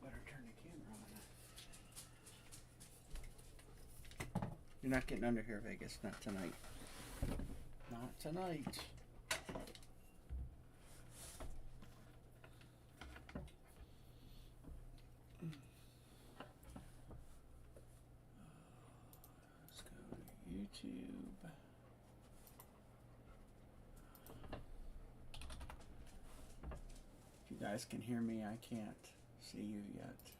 better turn the camera on. You're not getting under here, Vegas. Not tonight. Not tonight. Let's go to YouTube. If you guys can hear me, I can't see you yet.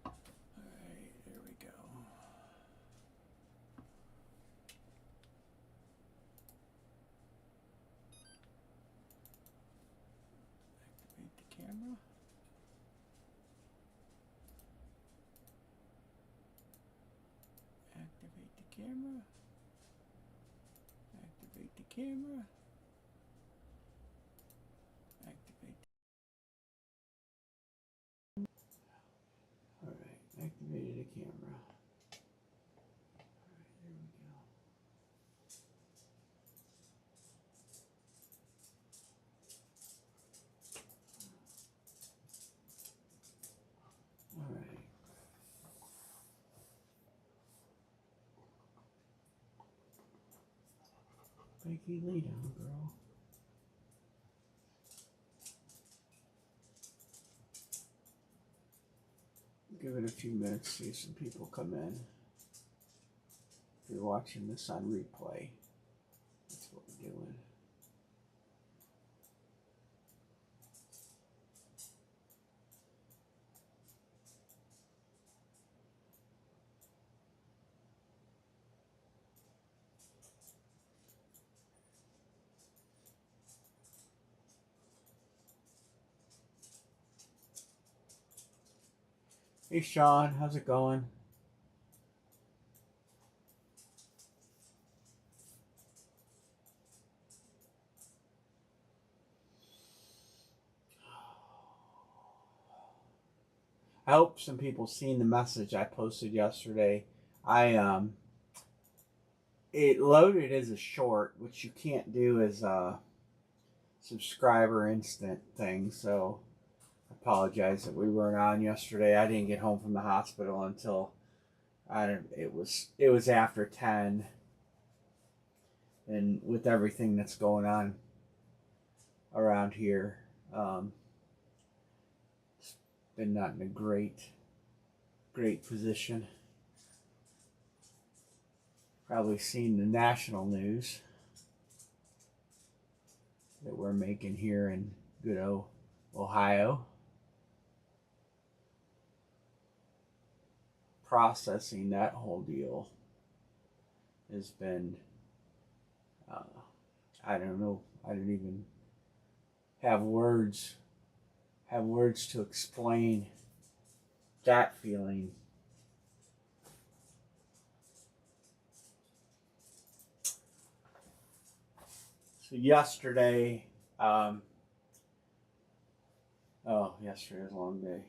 Go live. Alright, there we go. Activate the camera. Activate the camera. Activate the camera. Activate. Alright, activated the camera. Alright, there we go. Alright. Becky, lay down, girl. Give it a few minutes, see if some people come in. If you're watching this on replay, that's what we're doing. Hey Sean, how's it going? I hope some people seen the message I posted yesterday. It loaded as a short, which you can't do as a subscriber instant thing, so I apologize that we weren't on yesterday. I didn't get home from the hospital until it was after 10, and with everything that's going on around here, it's been not in a great position. Probably seen the national news that we're making here in good old Ohio. Processing that whole deal has been, I don't know, I don't even have words to explain that feeling. So yesterday, yesterday was a long day.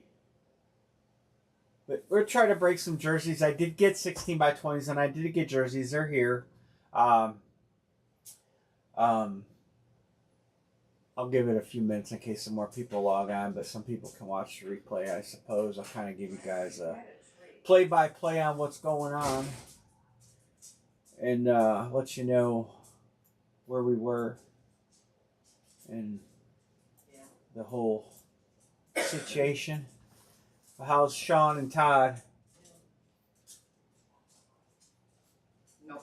But we're trying to break some jerseys. I did get 16 by 20s, and I did get jerseys. They're here. I'll give it a few minutes in case some more people log on, but some people can watch the replay, I suppose. I'll kind of give you guys a play-by-play on what's going on and let you know where we were and the whole situation. How's Sean and Todd? No.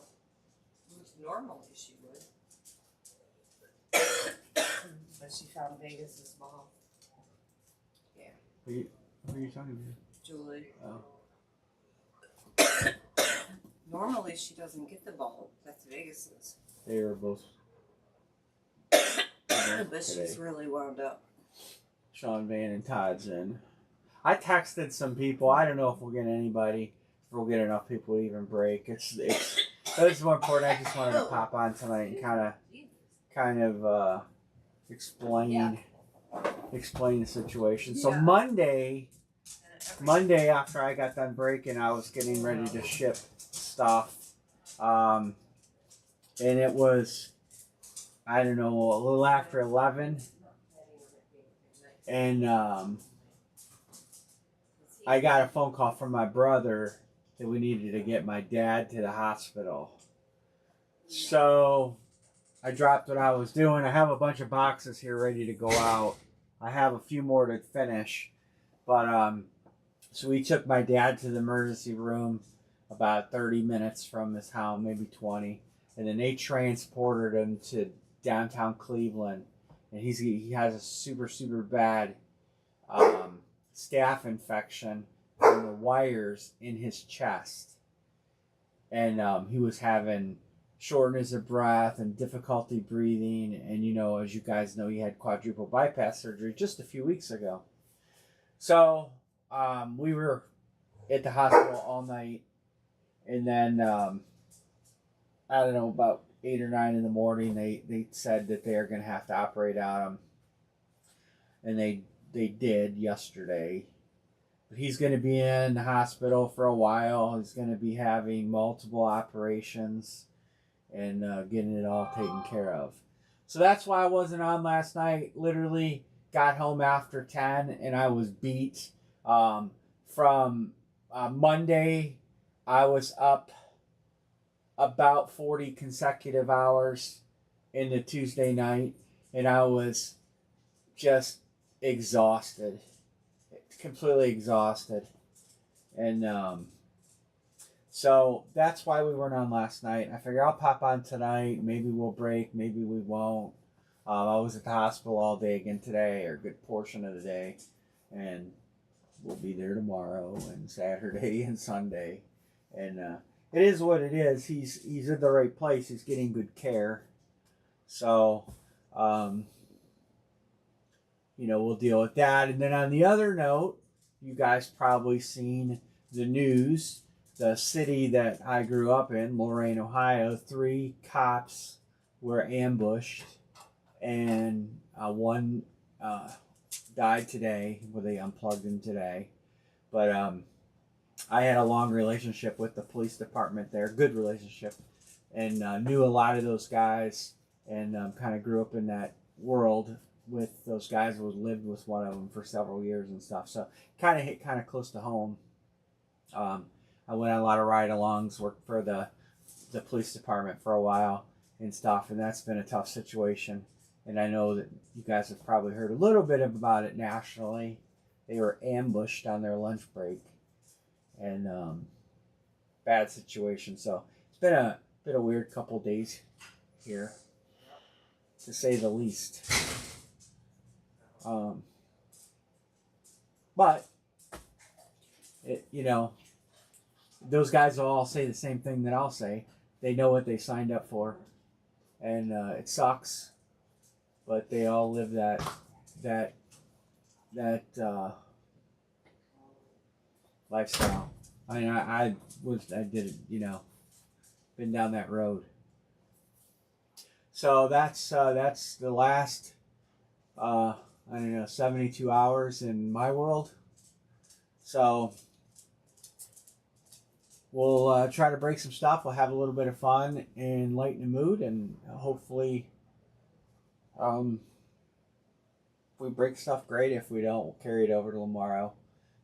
Normally she would. But she found Vegas's mom. Yeah. Who are you talking to? Julie. Oh. Normally she doesn't get the ball. That's Vegas's. They are both. But she's really wound up. Sean Van and Todd's in. I texted some people. I don't know if we'll get anybody. If we'll get enough people to even break. It's more important. I just wanted to pop on tonight and kind of explain the situation. So Monday after I got done breaking, I was getting ready to ship stuff, and it was, I don't know, a little after 11, And I got a phone call from my brother that we needed to get my dad to the hospital. So I dropped what I was doing. I have a bunch of boxes here ready to go out. I have a few more to finish. But so we took my dad to the emergency room about 30 minutes from his house, maybe 20. And then they transported him to downtown Cleveland. And he has a super, super bad staph infection from the wires in his chest. And he was having shortness of breath and difficulty breathing. And, you know, as you guys know, he had quadruple bypass surgery just a few weeks ago. So we were at the hospital all night. And then, I don't know, about 8 or 9 in the morning, they said that they are going to have to operate on him. And they did yesterday. But he's going to be in the hospital for a while. He's going to be having multiple operations and getting it all taken care of. So that's why I wasn't on last night. Literally got home after 10 and I was beat. From Monday, I was up about 40 consecutive hours into Tuesday night, and I was just exhausted, completely exhausted. And so that's why we weren't on last night. I figure I'll pop on tonight. Maybe we'll break, maybe we won't. I was at the hospital all day again today, or a good portion of the day, and we'll be there tomorrow and Saturday and Sunday. And it is what it is. He's in the right place. He's getting good care. So, you know, we'll deal with that. And then on the other note, you guys probably seen the news. The city that I grew up in, Lorain, Ohio, 3 cops were ambushed, and one died today. Well, they unplugged him today. But I had a long relationship with the police department there, good relationship, and knew a lot of those guys, and kind of grew up in that world with those guys. Lived with one of them for several years and stuff, so kind of hit kind of close to home. I went on a lot of ride-alongs, worked for the police department for a while and stuff, and that's been a tough situation. And I know that you guys have probably heard a little bit about it nationally. They were ambushed on their lunch break, and bad situation. So it's been a weird couple days here, to say the least. But it, you know, those guys will all say the same thing that I'll say. They know what they signed up for, and it sucks, but they all live that lifestyle. I mean, I did it, you know, been down that road. So that's the last, I don't know, 72 hours in my world. So we'll try to break some stuff. We'll have a little bit of fun and lighten the mood, and hopefully, if we break stuff, great. If we don't, we'll carry it over to tomorrow.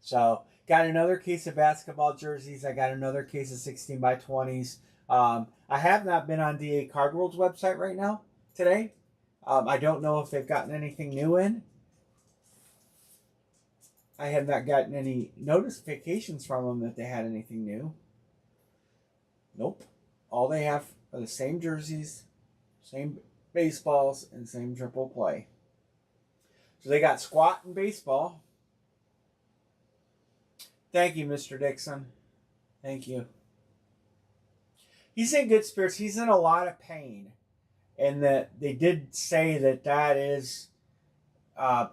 So got another case of basketball jerseys. I got another case of 16 by 20s. I have not been on DA Card World's website right now today. I don't know if they've gotten anything new in. I have not gotten any notifications from them that they had anything new. Nope. All they have are the same jerseys, same baseballs, and same triple play. So they got squat and baseball. Thank you, Mr. Dixon. Thank you. He's in good spirits. He's in a lot of pain. And that they did say that is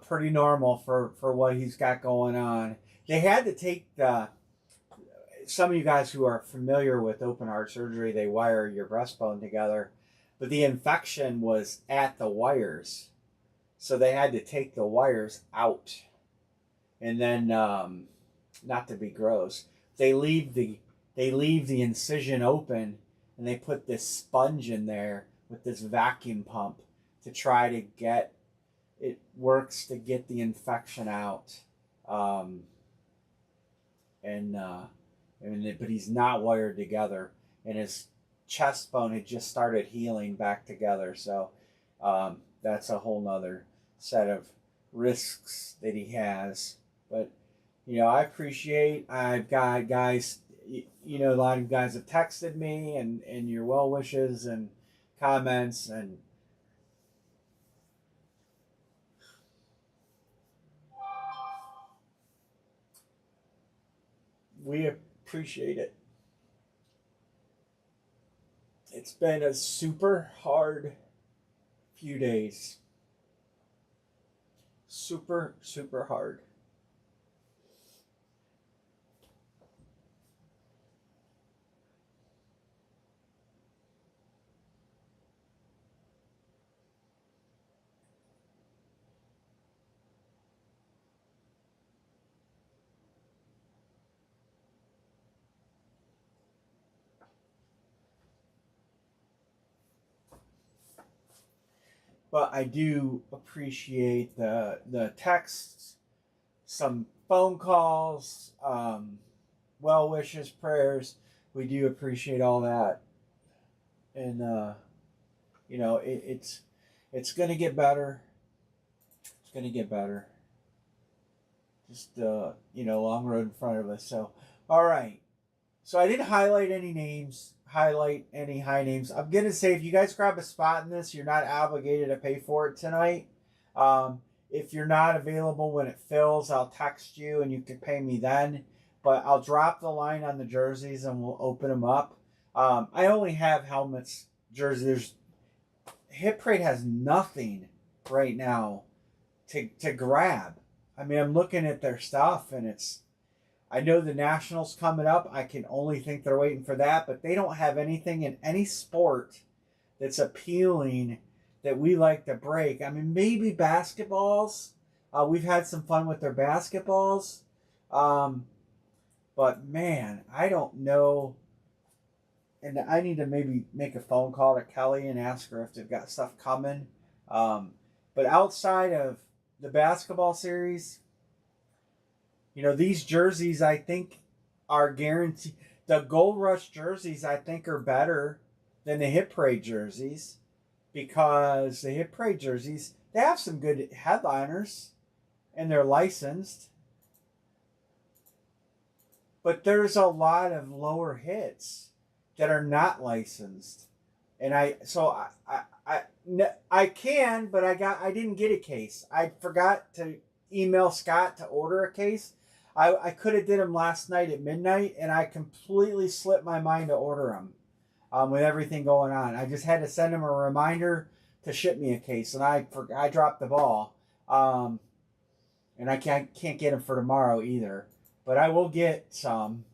pretty normal for what he's got going on. They had to take some of you guys who are familiar with open heart surgery, they wire your breastbone together. But the infection was at the wires. So they had to take the wires out. And then, not to be gross, they leave the incision open, and they put this sponge in there with this vacuum pump to try to get it works to get the infection out. Um, but he's not wired together, and his chest bone had just started healing back together. So that's a whole nother set of risks that he has. But I appreciate. I've got guys. A lot of guys have texted me and your well wishes and comments, and we appreciate it. It's been a super hard few days. Super, super hard. But I do appreciate the texts, some phone calls, well wishes, prayers. We do appreciate all that, and it's gonna get better. It's gonna get better. Just long road in front of us. So, all right. So I didn't highlight any names, highlight any high names. I'm gonna say if you guys grab a spot in this, you're not obligated to pay for it tonight. If you're not available when it fills, I'll text you and you can pay me then. But I'll drop the line on the jerseys and we'll open them up. I only have helmets, jerseys. Hit Parade has nothing right now to grab. I mean, I'm looking at their stuff and I know the Nationals coming up. I can only think they're waiting for that, but they don't have anything in any sport that's appealing that we like to break. I mean, maybe basketballs. We've had some fun with their basketballs. But man, I don't know. And I need to maybe make a phone call to Kelly and ask her if they've got stuff coming. But outside of the basketball series, these jerseys I think are guaranteed. The Gold Rush jerseys I think are better than the Hit Parade jerseys because the Hit Parade jerseys, they have some good headliners and they're licensed. But there's a lot of lower hits that are not licensed. And I can, but I didn't get a case. I forgot to email Scott to order a case. I could have did them last night at midnight, and I completely slipped my mind to order them with everything going on. I just had to send him a reminder to ship me a case, and I dropped the ball. And I can't get them for tomorrow either. But I will get some.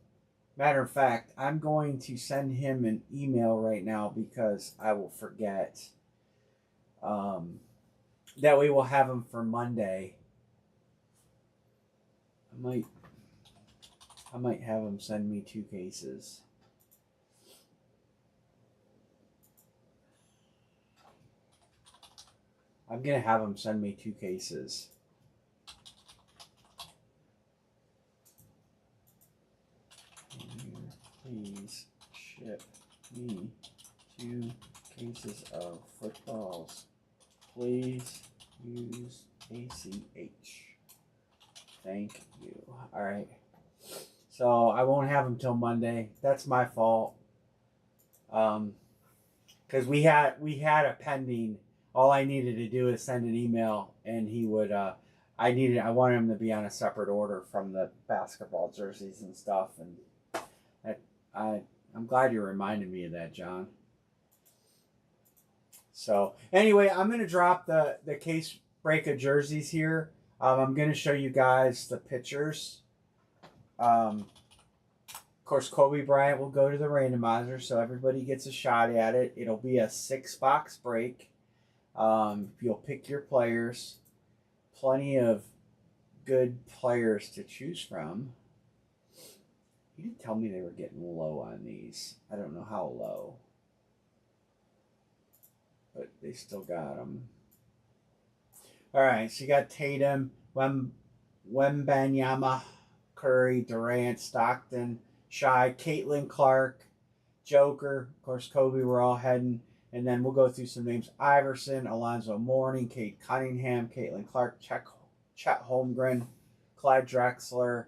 Matter of fact, I'm going to send him an email right now because I will forget. That way we'll have them for Monday. I might have him send me 2 cases. I'm gonna have him send me 2 cases. Please ship me 2 cases of footballs. Please use ACH. Thank you. All right. So I won't have them till Monday. That's my fault. Because we had a pending. All I needed to do is send an email, and he would. I wanted him to be on a separate order from the basketball jerseys and stuff, and I'm glad you reminded me of that, John. So anyway, I'm gonna drop the case break of jerseys here. I'm gonna show you guys the pictures. Of course, Kobe Bryant will go to the randomizer, so everybody gets a shot at it. It'll be a 6-box break. You'll pick your players. Plenty of good players to choose from. He did tell me they were getting low on these. I don't know how low, but they still got them. All right, so you got Tatum, Wembanyama, Curry, Durant, Stockton, Shy, Caitlin Clark, Joker, of course, Kobe. We're all heading, and then we'll go through some names: Iverson, Alonzo Mourning, Kate Cunningham, Caitlin Clark, Chet Holmgren, Clyde Drexler,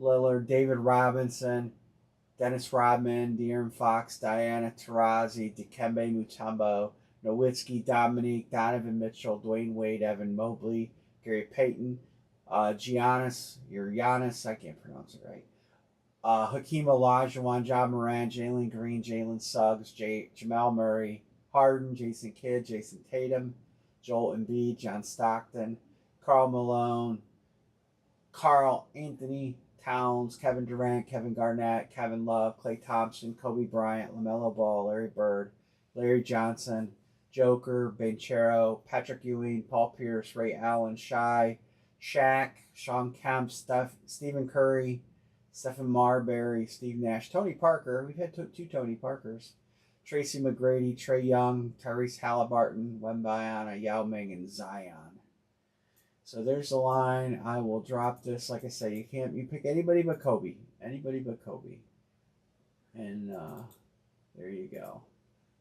Lillard, David Robinson, Dennis Rodman, De'Aaron Fox, Diana Taurasi, Dikembe Mutombo, Nowitzki, Dominique, Donovan Mitchell, Dwayne Wade, Evan Mobley, Gary Payton, Giannis, I can't pronounce it right. Hakeem Olajuwon, John Moran, Jalen Green, Jalen Suggs, Jamal Murray, Harden, Jason Kidd, Jason Tatum, Joel Embiid, John Stockton, Karl Malone, Carl Anthony Towns, Kevin Durant, Kevin Garnett, Kevin Love, Klay Thompson, Kobe Bryant, LaMelo Ball, Larry Bird, Larry Johnson, Joker, Banchero, Patrick Ewing, Paul Pierce, Ray Allen, Shaq, Sean Kemp, Stephen Curry, Stephen Marbury, Steve Nash, Tony Parker. We've had two Tony Parkers. Tracy McGrady, Trey Young, Tyrese Halliburton, Wembanyama, Yao Ming, and Zion. So there's the line. I will drop this. Like I say, you pick anybody but Kobe. Anybody but Kobe. And there you go.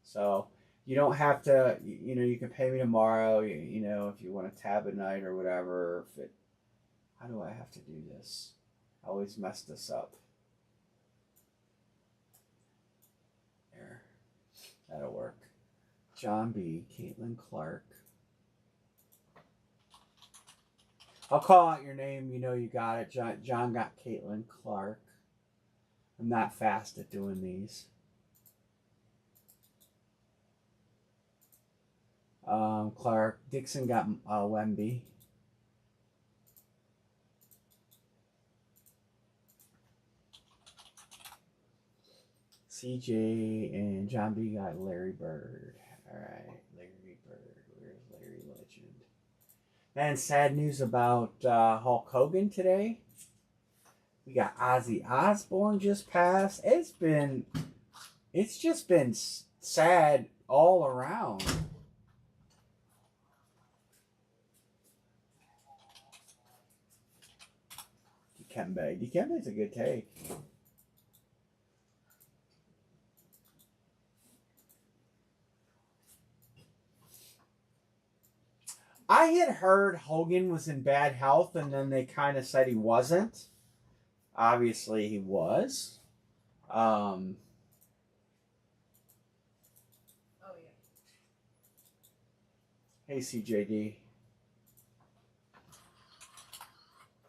So you don't have to, you can pay me tomorrow, if you want to tab at night or whatever. How do I have to do this? I always mess this up. There. That'll work. John B. Caitlin Clark. I'll call out your name. You got it. John got Caitlin Clark. I'm not fast at doing these. Clark. Dixon got Wemby. CJ and John B got Larry Bird. All right, Larry Bird. Where's Larry Legend? Man, sad news about Hulk Hogan today. We got Ozzy Osbourne just passed. It's just been sad all around. Dikembe's a good take. I had heard Hogan was in bad health, and then they kind of said he wasn't. Obviously, he was. Oh yeah. Hey, CJD.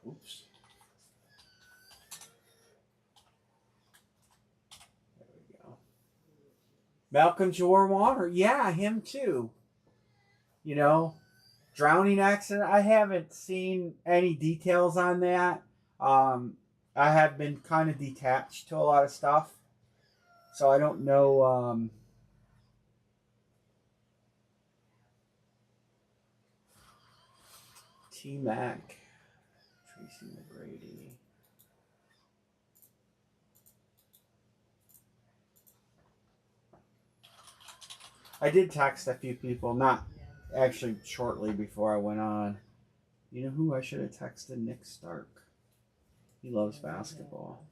Oops. There we go. Malcolm Jaworwater. Yeah, him too. Drowning accident. I haven't seen any details on that. I have been kind of detached to a lot of stuff, so I don't know. T Mac, Tracy McGrady. I did text a few people, not actually shortly before I went on. You know who I should have texted? Nick Stark. He loves basketball.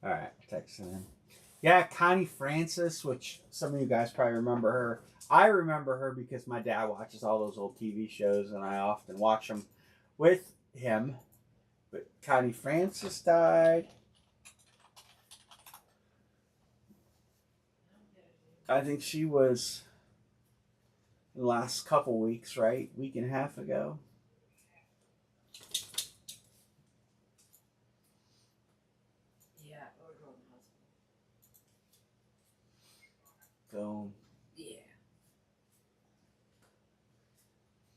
All right, texting him. Yeah, Connie Francis, which some of you guys probably remember her. I remember her because my dad watches all those old TV shows, and I often watch them with him. But Connie Francis died. I think she was the last couple weeks, right? Week and a half ago. going. Yeah.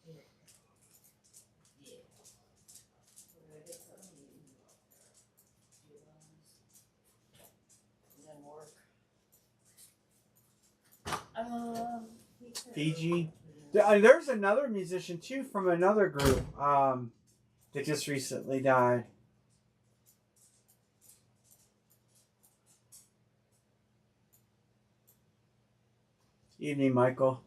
Yeah. Then work. Fiji. There's another musician too from another group that just recently died. Evening, Michael.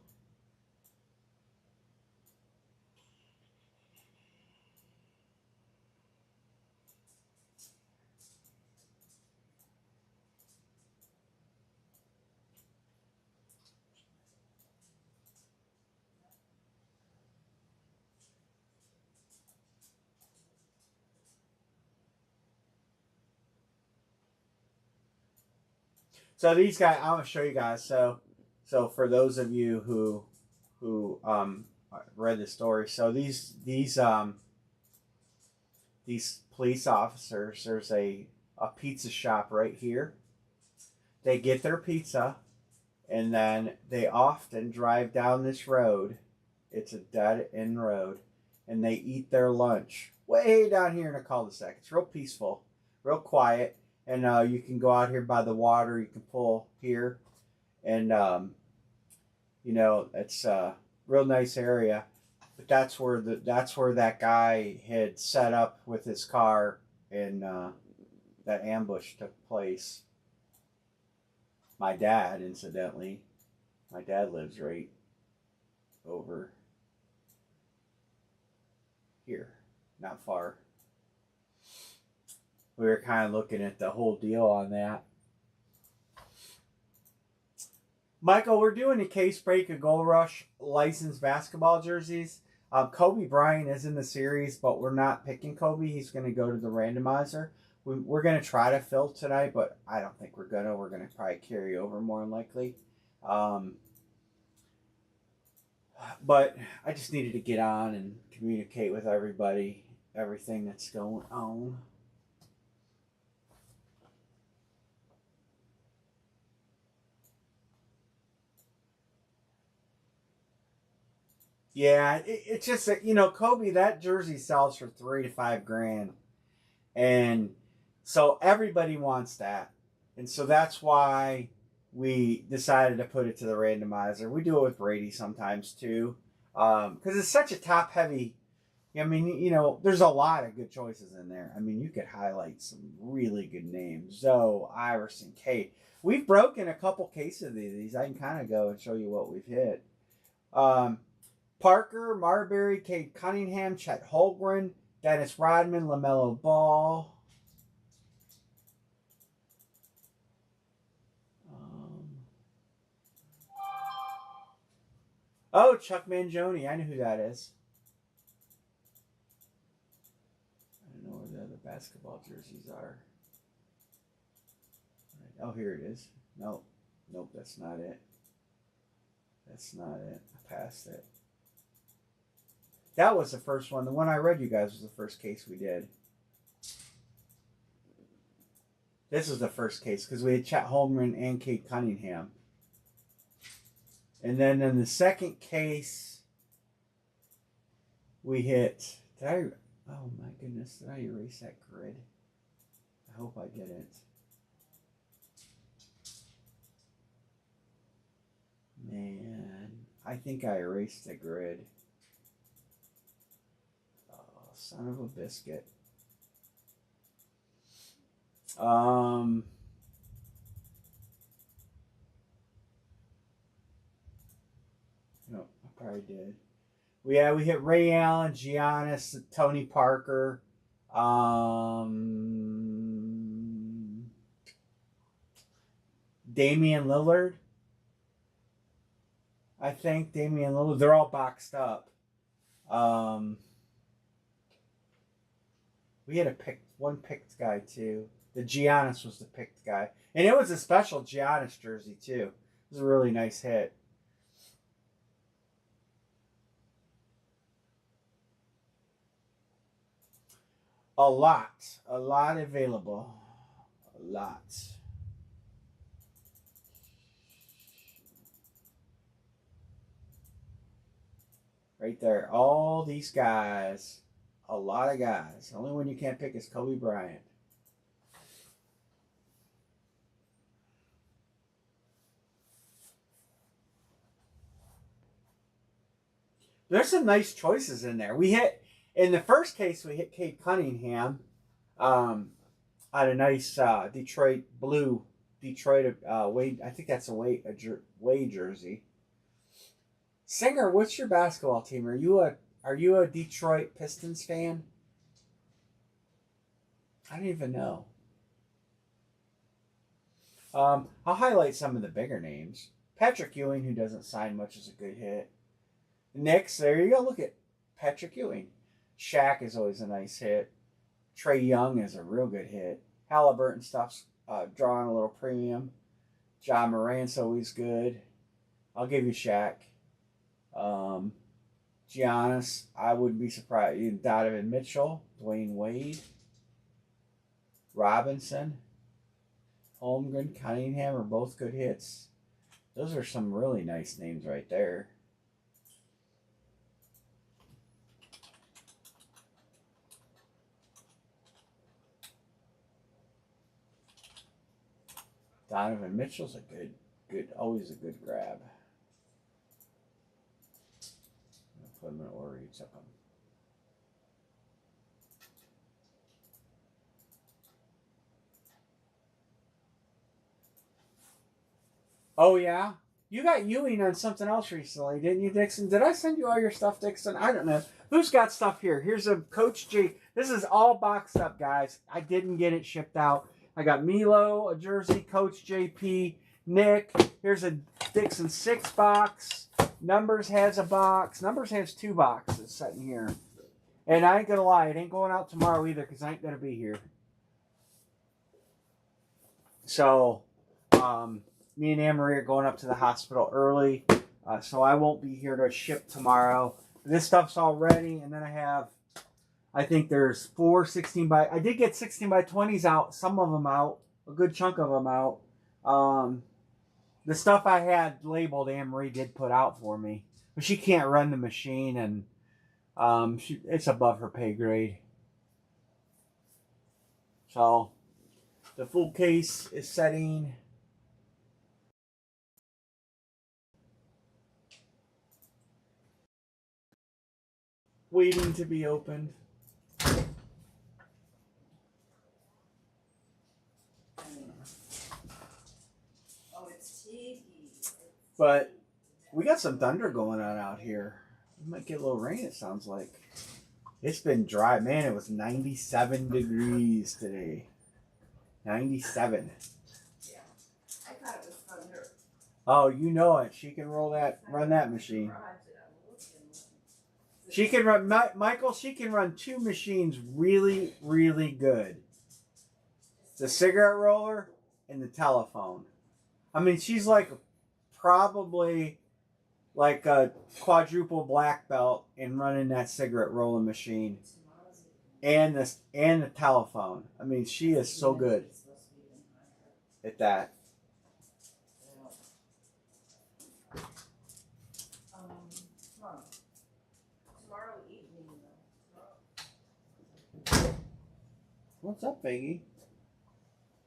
So these guys, I'm gonna show you guys. So for those of you who read the story, so these police officers, there's a pizza shop right here. They get their pizza, and then they often drive down this road. It's a dead end road, and they eat their lunch way down here in a cul-de-sac. It's real peaceful, real quiet, and you can go out here by the water. You can pull here, and it's a real nice area. But that's where that guy had set up with his car, and that ambush took place. My dad, incidentally, my dad lives right over here, not far. We were kind of looking at the whole deal on that. Michael, we're doing a case break of Gold Rush licensed basketball jerseys. Kobe Bryant is in the series, but we're not picking Kobe. He's going to go to the randomizer. We're going to try to fill tonight, but I don't think we're going to. We're going to probably carry over more than likely. But I just needed to get on and communicate with everybody, everything that's going on. Yeah, it's just that, Kobe, that jersey sells for $3,000 to $5,000. And so everybody wants that. And so that's why we decided to put it to the randomizer. We do it with Brady sometimes too. Because it's such a top heavy. I mean, there's a lot of good choices in there. I mean, you could highlight some really good names. Zoe, Iverson, Kate. We've broken a couple cases of these. I can kind of go and show you what we've hit. Parker, Marbury, Cade Cunningham, Chet Holmgren, Dennis Rodman, LaMelo Ball. Oh, Chuck Mangione. I know who that is. I don't know where the other basketball jerseys are. Oh, here it is. Nope, that's not it. That's not it. I passed it. That was the first one. The one I read you guys was the first case we did. This was the first case because we had Chet Holmgren and Cade Cunningham. And then in the second case, we hit. Oh my goodness, did I erase that grid? I hope I didn't. Man, I think I erased the grid. Son of a biscuit. No, I probably did. We hit Ray Allen, Giannis, Tony Parker, Damian Lillard. I think Damian Lillard. They're all boxed up. We had one picked guy too. The Giannis was the picked guy. And it was a special Giannis jersey too. It was a really nice hit. A lot available. A lot. Right there. All these guys. A lot of guys. The only one you can't pick is Kobe Bryant. There's some nice choices in there. In the first case, we hit Cade Cunningham on a nice Detroit blue Detroit Wade. I think that's a Wade jersey. Singer, what's your basketball team? Are you a Detroit Pistons fan? I don't even know. I'll highlight some of the bigger names. Patrick Ewing, who doesn't sign much, is a good hit. Knicks, there you go. Look at Patrick Ewing. Shaq is always a nice hit. Trae Young is a real good hit. Halliburton stuff's drawing a little premium. John Morant's always good. I'll give you Shaq. Giannis, I wouldn't be surprised. Donovan Mitchell, Dwayne Wade, Robinson, Holmgren, Cunningham are both good hits. Those are some really nice names right there. Donovan Mitchell's a always a good grab. I'll put him in order you took him. Oh yeah, you got Ewing on something else recently, didn't you, Dixon? Did I send you all your stuff, Dixon? I don't know. Who's got stuff here? Here's a Coach G. This is all boxed up, guys. I didn't get it shipped out. I got Milo, a jersey, Coach JP, Nick. Here's a Dixon 6 box. Numbers has a box. Numbers has 2 boxes sitting here. And I ain't gonna lie, it ain't going out tomorrow either because I ain't gonna be here. So, me and Anne-Marie are going up to the hospital early. So I won't be here to ship tomorrow. This stuff's all ready. And then I think there's 4 16 by... I did get 16 by 20s out. Some of them out. A good chunk of them out. The stuff I had labeled, Anne-Marie did put out for me. But she can't run the machine. And it's above her pay grade. So the full case is setting... waiting to be opened. But we got some thunder going on out here. We might get a little rain, it sounds like. It's been dry. Man, it was 97 degrees today. 97. Yeah. I thought it was thunder. Oh, you know it. She can run that machine. She can run, Michael, she can run 2 machines really, really good. The cigarette roller and the telephone. I mean, she's probably like a quadruple black belt in running that cigarette rolling machine. And the telephone. I mean, she is so good at that. What's up, Biggie?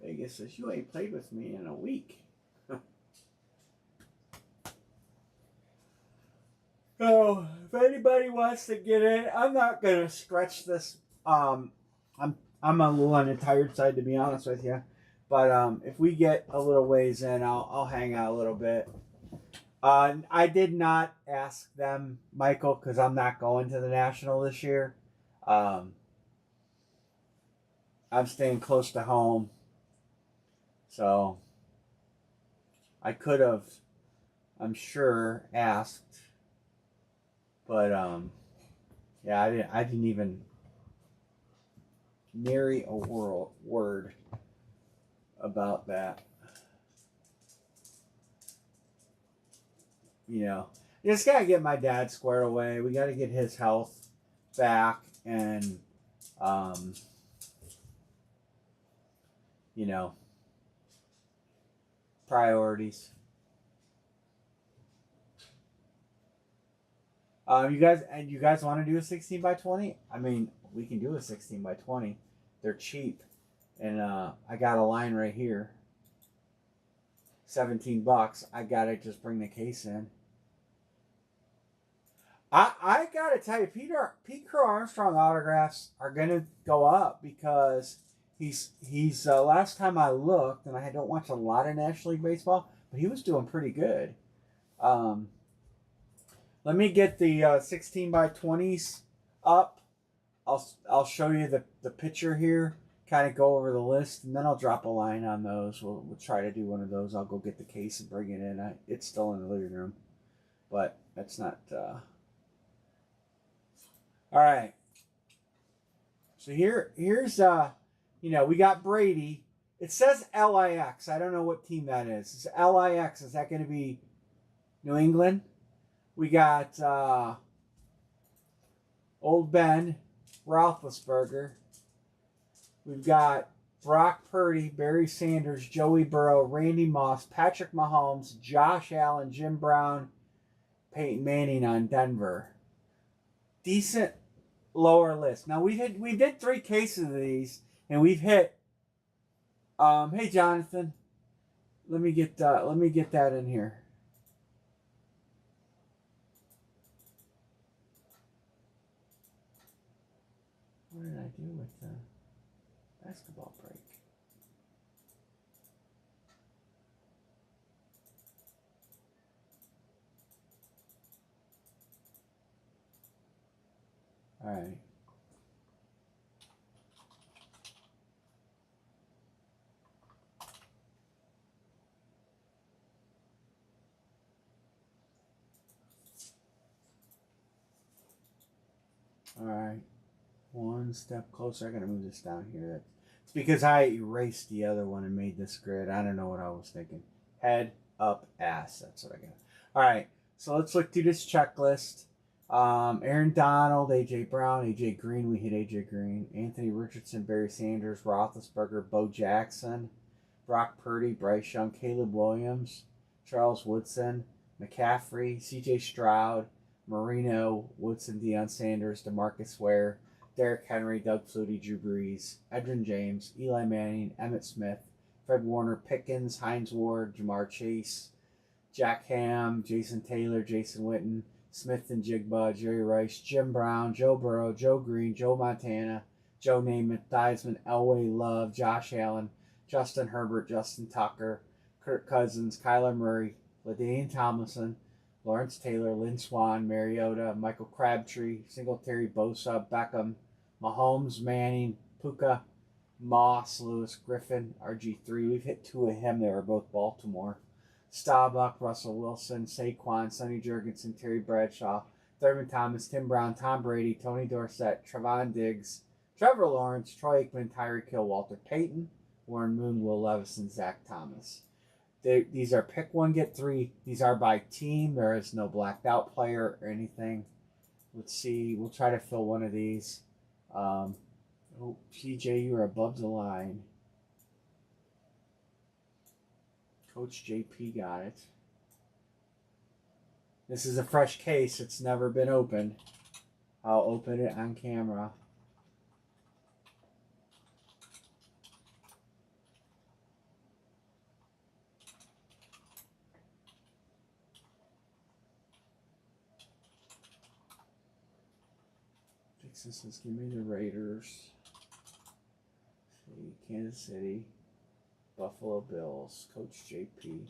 Vegas says, you ain't played with me in a week. Oh, if anybody wants to get in, I'm not gonna stretch this. I'm a little on the tired side, to be honest with you. But if we get a little ways in, I'll hang out a little bit. I did not ask them, Michael, because I'm not going to the National this year. I'm staying close to home. So I could have, I'm sure, asked. But yeah, I didn't even nary a word about that. You know, just gotta get my dad squared away. We gotta get his health back, and you know, priorities. You guys want to do a 16 by 20? I mean, we can do a 16 by 20. They're cheap, and I got a line right here. $17. I gotta just bring the case in. I gotta tell you, Pete Crow Armstrong autographs are gonna go up because he's last time I looked, and I don't watch a lot of National League baseball, but he was doing pretty good. Let me get the 16 by 20s up. I'll show you the picture here. Kind of go over the list, and then I'll drop a line on those. We'll try to do one of those. I'll go get the case and bring it in. It's still in the living room, but that's not. All right. So here's we got Brady. It says LIX. I don't know what team that is. It's LIX. Is that going to be New England? We got Old Ben Roethlisberger. We've got Brock Purdy, Barry Sanders, Joey Burrow, Randy Moss, Patrick Mahomes, Josh Allen, Jim Brown, Peyton Manning on Denver. Decent lower list. Now we did 3 cases of these, and we've hit. Hey Jonathan, let me get that in here. What did I do with the basketball break? All right. All right. One step closer. I gotta move this down here. It's because I erased the other one and made this grid. I don't know what I was thinking. Head, up, ass. That's what I got. All right. So let's look through this checklist. Aaron Donald, AJ Brown, AJ Green. We hit AJ Green. Anthony Richardson, Barry Sanders, Roethlisberger, Bo Jackson, Brock Purdy, Bryce Young, Caleb Williams, Charles Woodson, McCaffrey, CJ Stroud, Marino, Woodson, Deion Sanders, DeMarcus Ware, Derrick Henry, Doug Flutie, Drew Brees, Edgerrin James, Eli Manning, Emmitt Smith, Fred Warner, Pickens, Hines Ward, Jamar Chase, Jack Ham, Jason Taylor, Jason Witten, Smith and Jigba, Jerry Rice, Jim Brown, Joe Burrow, Joe Green, Joe Montana, Joe Namath, Theismann, Elway Love, Josh Allen, Justin Herbert, Justin Tucker, Kirk Cousins, Kyler Murray, LaDainian Tomlinson, Lawrence Taylor, Lynn Swan, Mariota, Michael Crabtree, Singletary, Bosa, Beckham, Mahomes, Manning, Puka, Moss, Lewis, Griffin, RG3. We've hit 2 of him. They were both Baltimore. Staubach, Russell Wilson, Saquon, Sonny Jurgensen, Terry Bradshaw, Thurman Thomas, Tim Brown, Tom Brady, Tony Dorsett, Trevon Diggs, Trevor Lawrence, Troy Aikman, Tyreek Hill, Walter Payton, Warren Moon, Will Levis, and Zach Thomas. These are pick 1, get 3. These are by team. There is no blacked out player or anything. Let's see. We'll try to fill one of these. PJ, you're above the line. Coach JP got it. This is a fresh case. It's never been opened. I'll open it on camera. This is give me the Raiders. See, Kansas City, Buffalo Bills, Coach JP,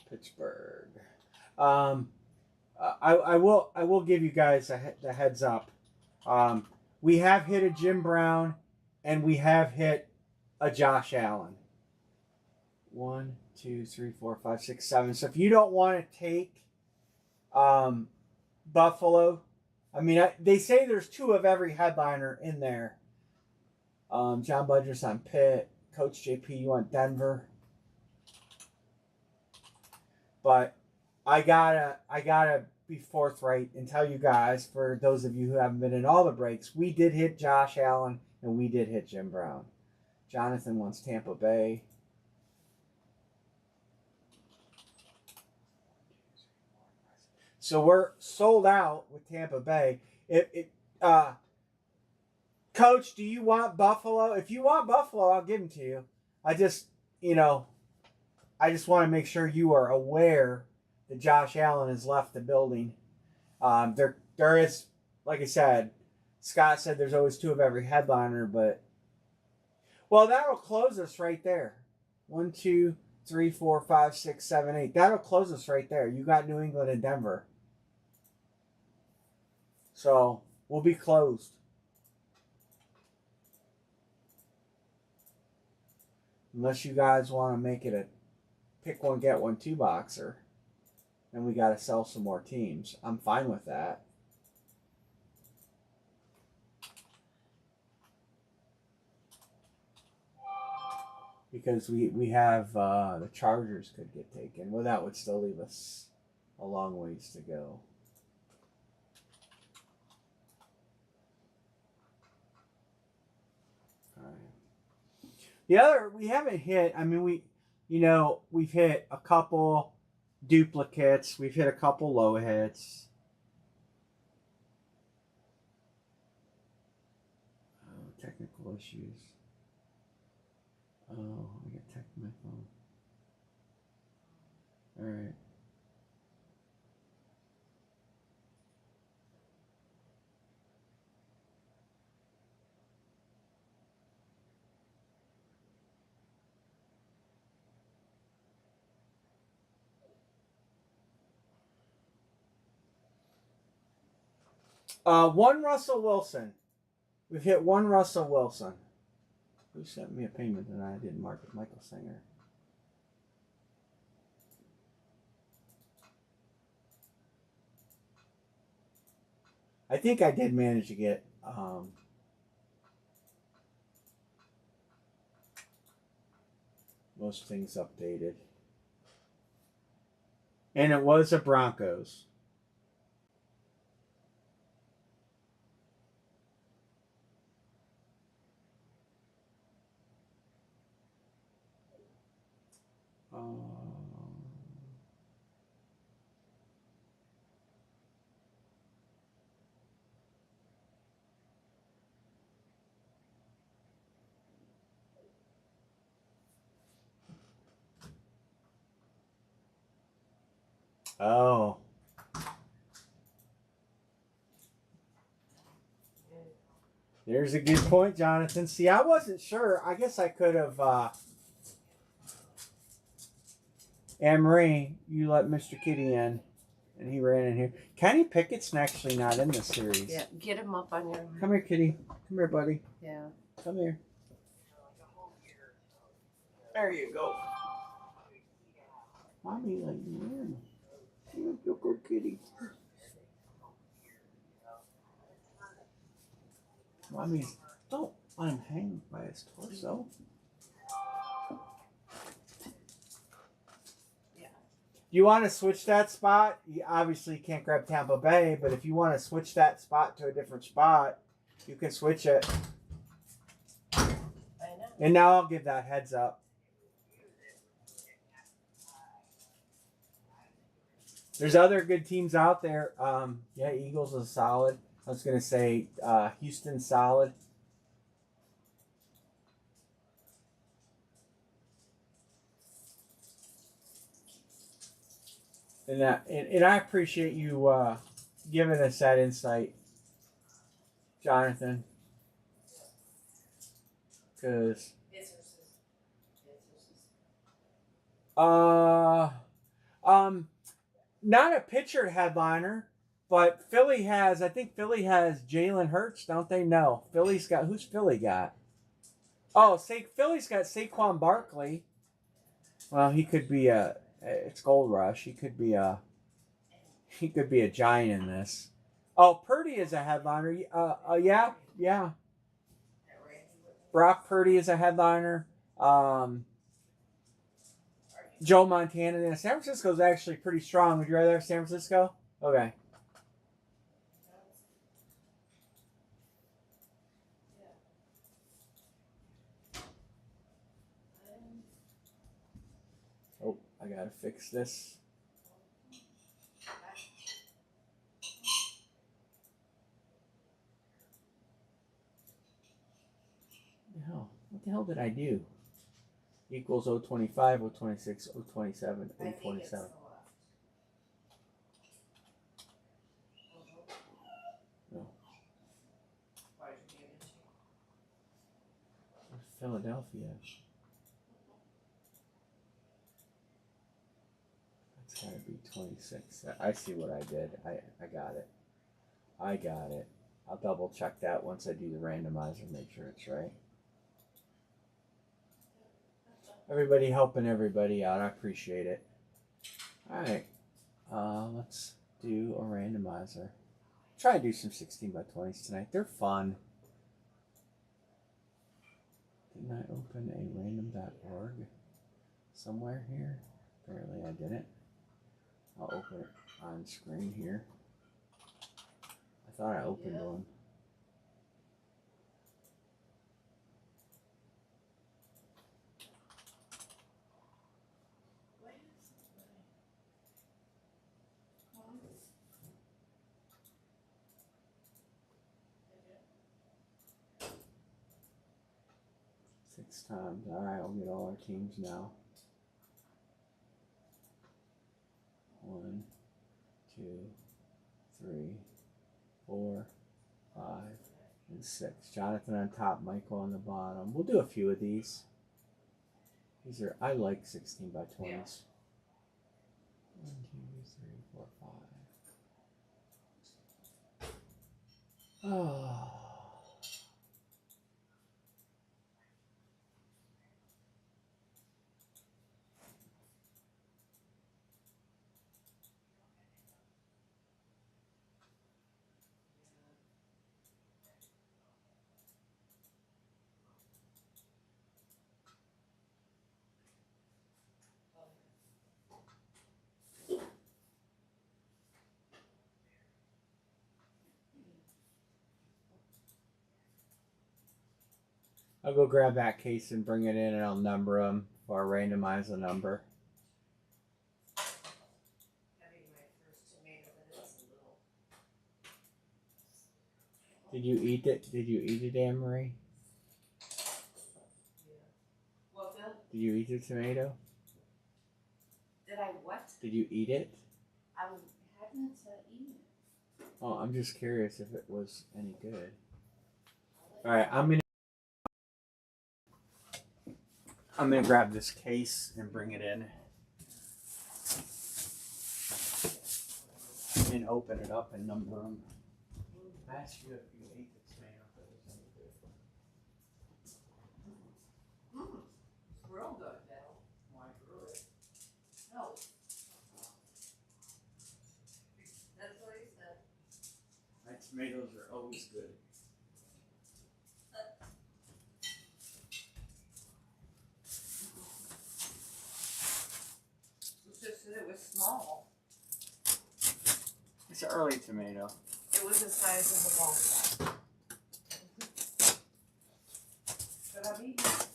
Pittsburgh. I will give you guys the heads up. We have hit a Jim Brown, and we have hit a Josh Allen. 1, 2, 3, 4, 5, 6, 7. So if you don't want to take Buffalo, I mean, they say there's 2 of every headliner in there. John Budger's on Pitt. Coach JP, you want Denver. But I gotta be forthright and tell you guys, for those of you who haven't been in all the breaks, we did hit Josh Allen and we did hit Jim Brown. Jonathan wants Tampa Bay. So we're sold out with Tampa Bay. Uh, Coach, do you want Buffalo? If you want Buffalo, I'll give them to you. I just, you know, I just want to make sure you are aware that Josh Allen has left the building. There is, like I said, Scott said there's always two of every headliner, but well, that'll close us right there. 1, 2, 3, 4, 5, 6, 7, 8. That'll close us right there. You got New England and Denver, so we'll be closed. Unless you guys want to make it a pick one, get one, two boxer, and we got to sell some more teams. I'm fine with that. Because we have the Chargers could get taken. Well, that would still leave us a long ways to go. All right. The other we haven't hit. I mean, we've hit a couple duplicates. We've hit a couple low hits. Oh, technical issues. Oh, I got tech on my phone. All right. One Russell Wilson. We've hit one Russell Wilson. Who sent me a payment and I didn't mark it? Michael Singer. I think I did manage to get most things updated. And it was a Broncos. Oh. There's a good point, Jonathan. See, I wasn't sure. I guess I could have. Anne-Marie, you let Mr. Kitty in, and he ran in here. Kenny Pickett's actually not in this series. Yeah, get him up on your. Come here, Kitty. Come here, buddy. Yeah. Come here. There you go. Mommy, like you. You're good, Kitty. Mommy, don't let him hang by his torso. You want to switch that spot? You obviously can't grab Tampa Bay, but if you want to switch that spot to a different spot, you can switch it. I know. And now I'll give that heads up. There's other good teams out there. Yeah, Eagles is solid. I was going to say Houston's solid. And I appreciate you giving us that insight, Jonathan. Because not a pitcher headliner, but Philly has. I think Philly has Jalen Hurts, don't they? No, Philly's got. Who's Philly got? Oh, Philly's got Saquon Barkley. Well, he could be a. It's Gold Rush. He could be a giant in this. Oh, Purdy is a headliner. Yeah. Brock Purdy is a headliner. Joe Montana. San Francisco's actually pretty strong. Would you rather have San Francisco? Okay. Oh, I gotta fix this. What the hell did I do? Equals 025, 026, 027, I think it's the 027. left. No. Why did you get into? Philadelphia. That's gotta be 26. I see what I did. I got it. I got it. I'll double check that once I do the randomizer, make sure it's right. Everybody helping everybody out. I appreciate it. Alright. Let's do a randomizer. Try to do some 16 by 20s tonight. They're fun. Didn't I open a random.org somewhere here? Apparently I didn't. I'll open it on screen here. I thought I opened one. Six times. Alright, we'll get all our teams now. 1, 2, 3, 4, 5, and 6. Jonathan on top, Michael on the bottom. We'll do a few of these. These are, I like 16 by 20s. Yeah. 1, 2, 3, 4, 5. Oh. I'll go grab that case and bring it in, and I'll number them or randomize the number. Having my first tomato, but it's a little. Did you eat it? Did you eat it, Anne Marie? Yeah. What, Phil? Did you eat the tomato? Did I what? Did you eat it? I haven't eaten it. Oh, I'm just curious if it was any good. All right, I'm gonna grab this case and bring it in and open it up and number them. I asked you if you ate the tomato, if it was any good. It's real good, Bill. Well, I grew it. No. That's what he said. My tomatoes are always good. It's just that it was small. It's an early tomato. It was the size of a ball sack. But I've eaten it.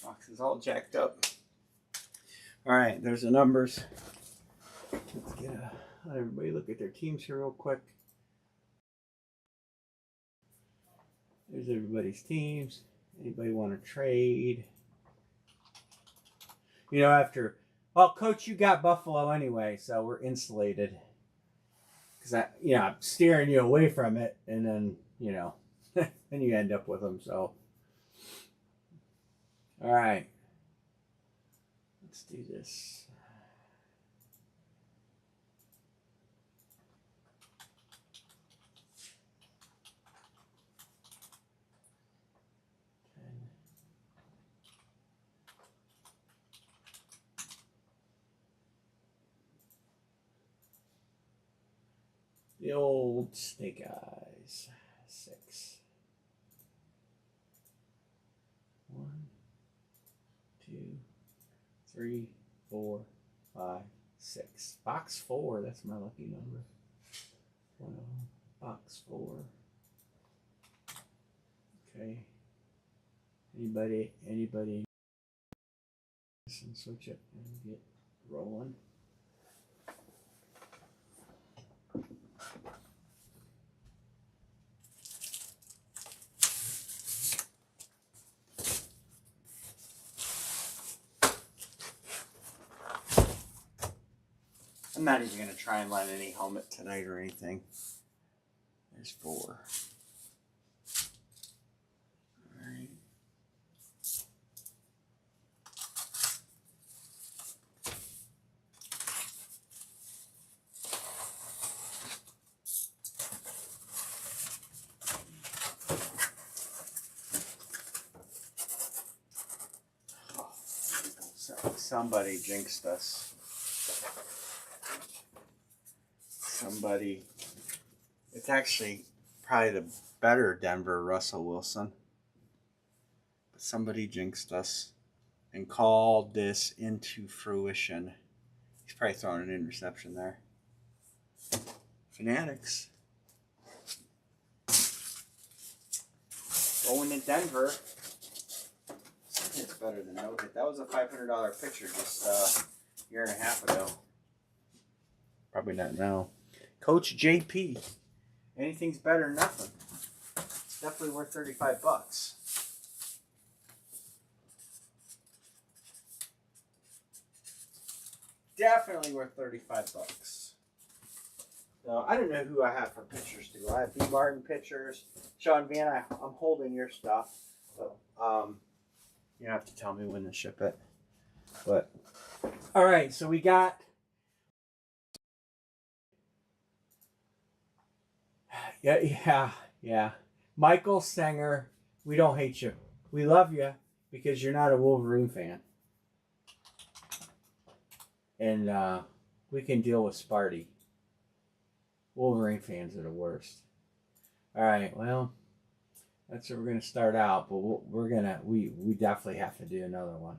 Box is all jacked up. All right, there's the numbers. Let's let everybody look at their teams here real quick. There's everybody's teams. Anybody want to trade? You know, well, Coach, you got Buffalo anyway, so we're insulated. Because I'm steering you away from it, and then, then you end up with them, so. All right. Let's do this. The old snake eyes. 6. 1, 2, 3, 4, 5, 6. Box 4. That's my lucky number. One of them. Box 4. Okay. Anybody? And switch it and get rolling. I'm not even going to try and line any helmet tonight or anything. There's 4. Alright. Somebody jinxed us. Somebody. It's actually probably the better Denver Russell Wilson. But somebody jinxed us and called this into fruition. He's probably throwing an interception there. Fanatics. Going to Denver. It's better than no hit. That was a $500 picture just a year and a half ago. Probably not now. Coach JP. Anything's better than nothing. It's definitely worth $35. Definitely worth $35. So I don't know who I have for pictures to go. I have B. Martin pictures. Sean Van, I'm holding your stuff. So, you have to tell me when to ship it. But all right, so we got yeah. Michael Sanger, we don't hate you. We love you because you're not a Wolverine fan. And we can deal with Sparty. Wolverine fans are the worst. All right, well, that's where we're gonna start out, but we definitely have to do another one.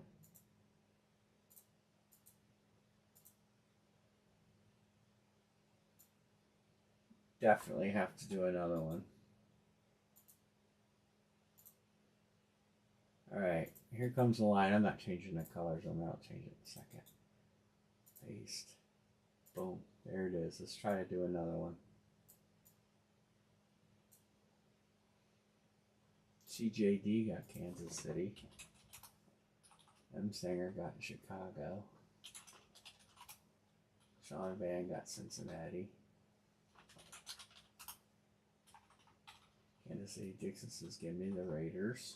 Definitely have to do another one. All right, here comes the line. I'm not changing the colors on that. I'll change it in a second. Paste. Boom. There it is. Let's try to do another one. CJD got Kansas City. M. Sanger got Chicago. Sean Van got Cincinnati. Kansas City Dixon says, give me the Raiders.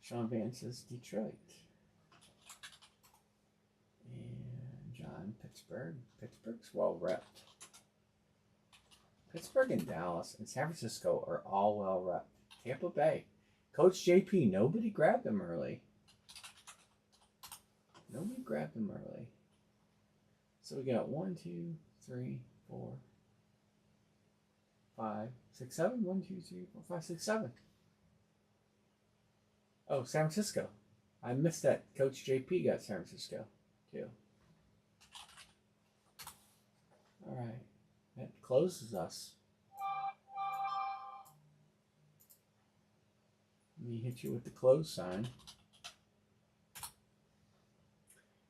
Sean Van says Detroit. And John, Pittsburgh. Pittsburgh's well repped. Pittsburgh and Dallas and San Francisco are all well repped. Tampa Bay. Coach JP, nobody grabbed them early. Nobody grabbed them early. So we got 1, 2, 3, 4, 5, 6, 7. 1, 2, 3, 4, 5, 6, 7. Oh, San Francisco. I missed that. Coach JP got San Francisco, too. All right. That closes us. Let me hit you with the close sign.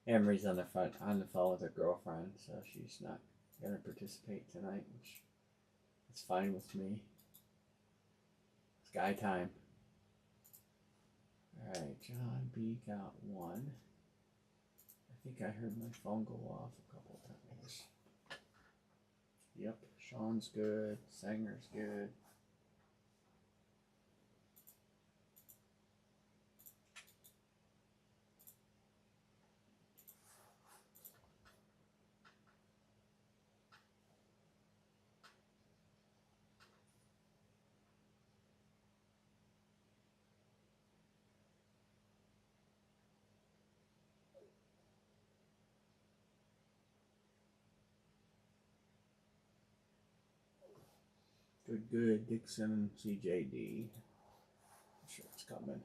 Emery's on the phone with her girlfriend, so she's not going to participate tonight, which is fine with me. It's guy time. All right, John B got 1. I think I heard my phone go off a couple times. Yep, Sean's good. Sanger's good. Good. Dixon, CJD. Sure, it's coming.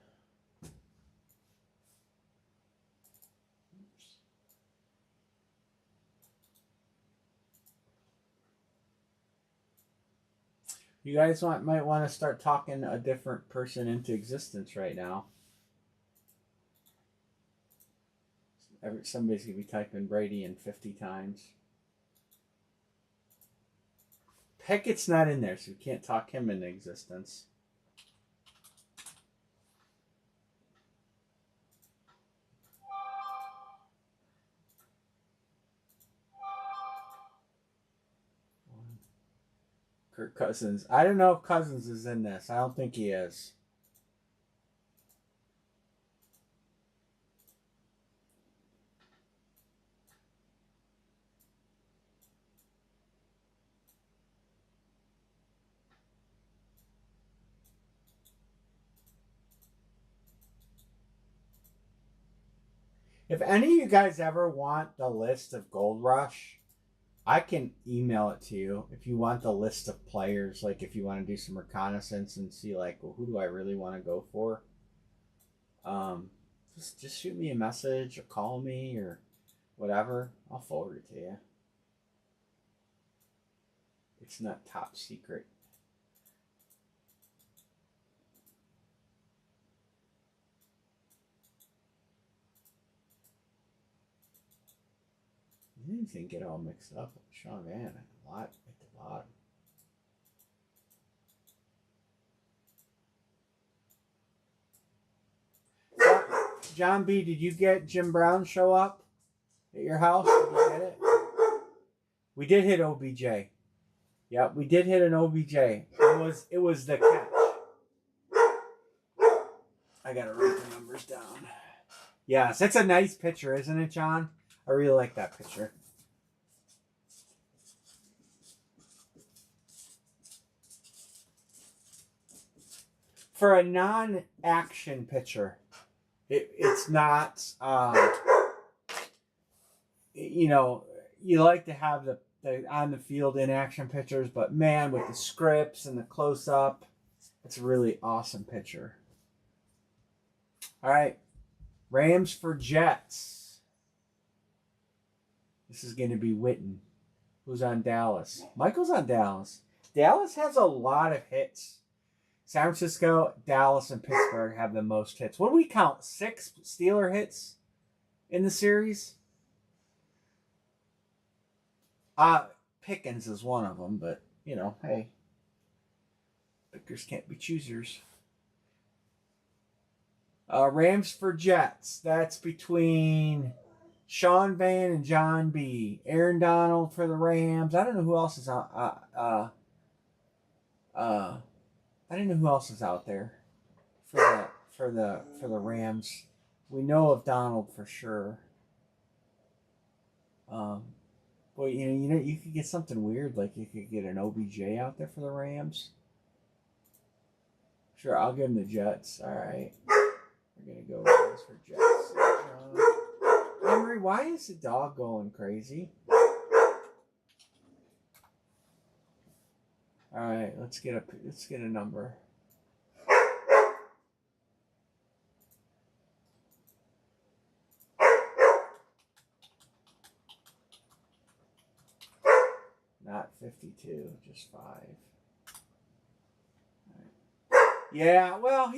You guys might want to start talking a different person into existence right now. Somebody's going to be typing Brady in 50 times. Pickett's not in there, so we can't talk him into existence. Kirk Cousins. I don't know if Cousins is in this. I don't think he is. If any of you guys ever want the list of Gold Rush, I can email it to you. If you want the list of players, like if you want to do some reconnaissance and see like, well, who do I really want to go for? Just shoot me a message or call me or whatever. I'll forward it to you. It's not top secret. Anything get all mixed up with Sean Van a lot at the bottom. John B, did you get Jim Brown show up at your house? Did you get it? We did hit OBJ. Yep, we did hit an OBJ. It was the catch. I gotta write the numbers down. Yes, that's a nice picture, isn't it, John? I really like that picture. For a non-action picture, it's not, you know, you like to have the on the field in action pictures, but man, with the scripts and the close up, it's a really awesome picture. All right, Rams for Jets. This is going to be Witten. Who's on Dallas? Michael's on Dallas. Dallas has a lot of hits. San Francisco, Dallas, and Pittsburgh have the most hits. What do we count? 6 Steeler hits in the series? Pickens is one of them, but, you know, hey. Pickers can't be choosers. Rams for Jets. That's between Sean Van and John B. Aaron Donald for the Rams. I don't know who else is out. I didn't know who else is out there for the Rams. We know of Donald for sure. Well, you know, you could get something weird, like you could get an OBJ out there for the Rams. Sure, I'll give him the Jets. All right, we're gonna go Rams for Jets. Henry, why is the dog going crazy? All right, let's get a number. Not 52, just 5. Right. Yeah, well,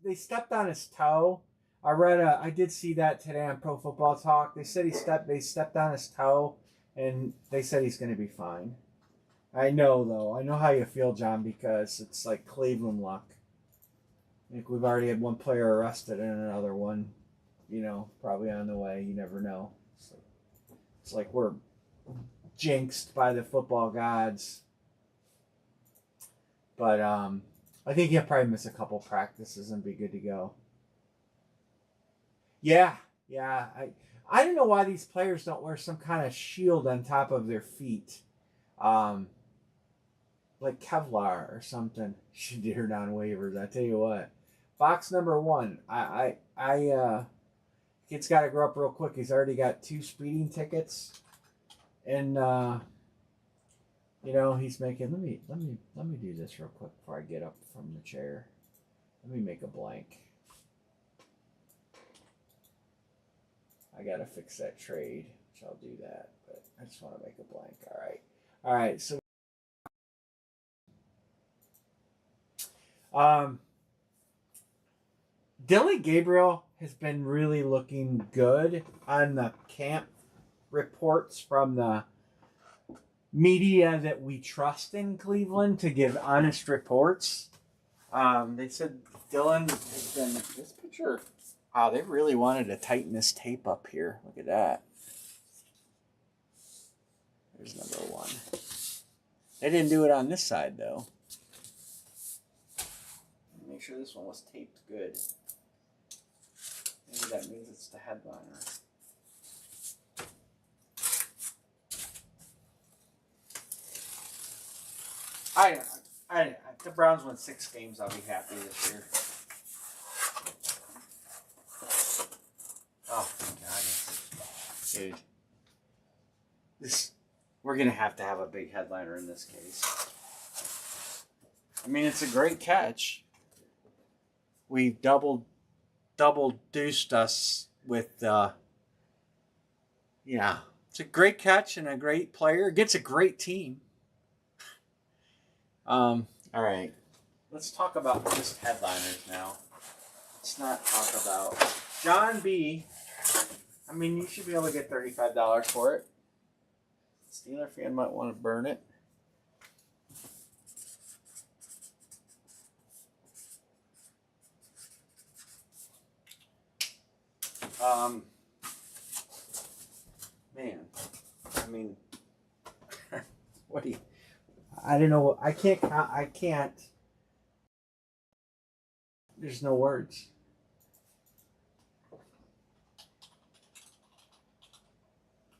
they stepped on his toe. I did see that today on Pro Football Talk. They said they stepped on his toe, and they said he's going to be fine. I know, though. I know how you feel, John, because it's like Cleveland luck. I think we've already had one player arrested and another one, you know, probably on the way. You never know. It's like we're jinxed by the football gods. But I think he'll probably miss a couple practices and be good to go. Yeah. I don't know why these players don't wear some kind of shield on top of their feet. Like Kevlar or something. Should get her down waivers. I tell you what. Box number 1. Kid's got to grow up real quick. He's already got 2 speeding tickets. And you know, he's making. Let me do this real quick before I get up from the chair. Let me make a blank. I gotta fix that trade, which I'll do that. But I just want to make a blank. All right. So, Dylan Gabriel has been really looking good on the camp reports from the media that we trust in Cleveland to give honest reports. They said Dylan has been this picture. Wow, they really wanted to tighten this tape up here. Look at that. There's number one. They didn't do it on this side though. Make sure this one was taped good. Maybe that means it's the headliner. If the Browns win 6 games, I'll be happy this year. Oh my God, dude, we're gonna have to have a big headliner in this case. I mean, it's a great catch. We double deuced us with, yeah, it's a great catch and a great player against a great team. All right, let's talk about just headliners now. Let's not talk about John B. I mean, you should be able to get $35 for it. Steeler fan might want to burn it. Man, I mean, what do you? I don't know. I can't. There's no words.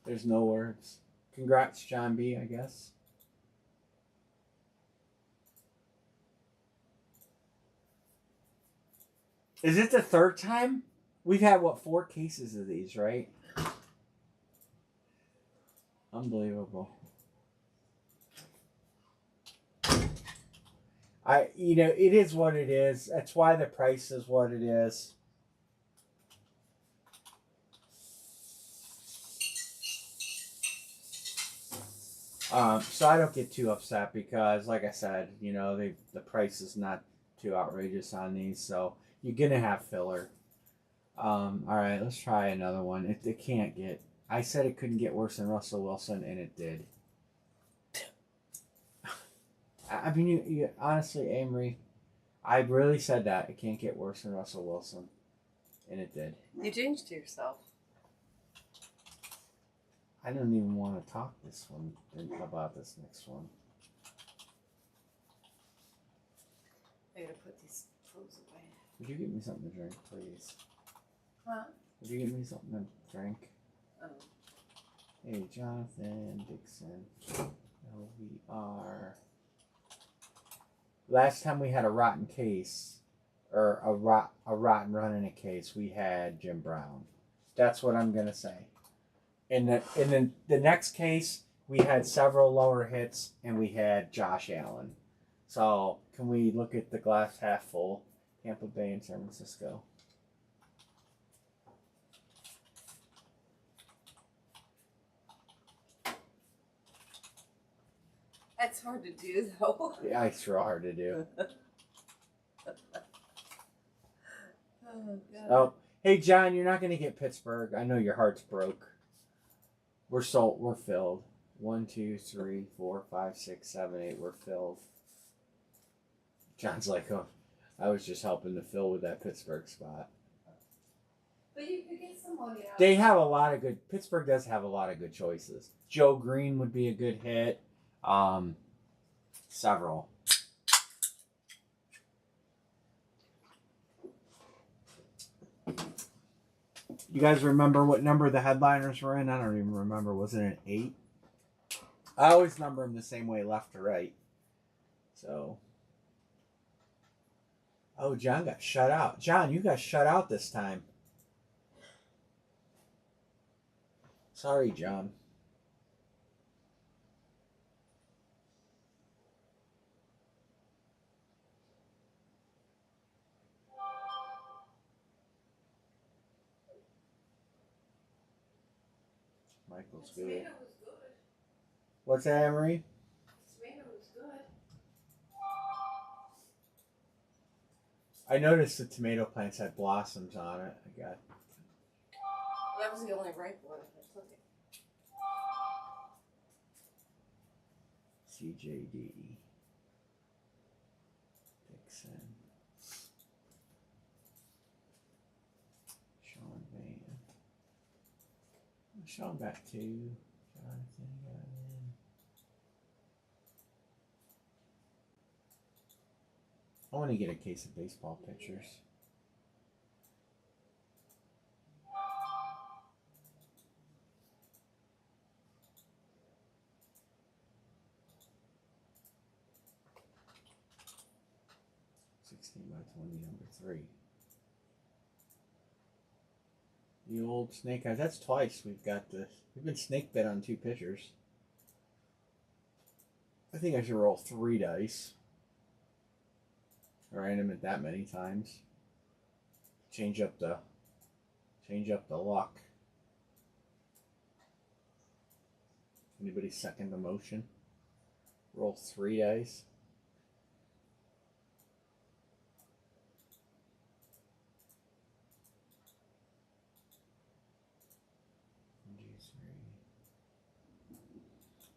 There's no words. Congrats, John B., I guess. Is it the third time? We've had, 4 cases of these, right? Unbelievable. It is what it is. That's why the price is what it is. So I don't get too upset because, like I said, the price is not too outrageous on these, so you're gonna have filler. All right, let's try another one. It can't get. I said it couldn't get worse than Russell Wilson, and it did. I mean, you honestly, Amory, I really said that it can't get worse than Russell Wilson, and it did. You changed yourself. I don't even want to talk about this next one. I gotta put these clothes away. Would you get me something to drink, please? Huh? Would you get me something to drink? Oh. Hey, Jonathan Dixon. LVR. Last time we had a rotten case, or a rotten run in a case, we had Jim Brown. That's what I'm gonna say. In the next case, we had several lower hits, and we had Josh Allen. So can we look at the glass half full? Tampa Bay and San Francisco. That's hard to do, though. Yeah, it's real hard to do. Oh, God. Oh, hey, John, you're not going to get Pittsburgh. I know your heart's broke. We're filled. 1, 2, 3, 4, 5, 6, 7, 8. We're filled. John's like, oh, I was just helping to fill with that Pittsburgh spot. But you could get some money out. They have a lot of good. Pittsburgh does have a lot of good choices. Joe Green would be a good hit. Several. You guys remember what number the headliners were in? I don't even remember. Was it an 8? I always number them the same way, left to right. So. Oh, John got shut out. John, you got shut out this time. Sorry, John. Michael's The good. tomato was good. What's that, Emery? The tomato was good. I noticed the tomato plants had blossoms on it. I got. Well, that was the only ripe one. I took it. CJD. Dixon. Sean Van. Sean got 2. Jonathan got in. I want to get a case of baseball pictures. By 20, number 3. The old snake eyes. That's twice we've got this. We've been snake bit on 2 pitchers. I think I should roll 3 dice. Random it that many times. Change up the luck. Anybody second the motion? Roll 3 dice.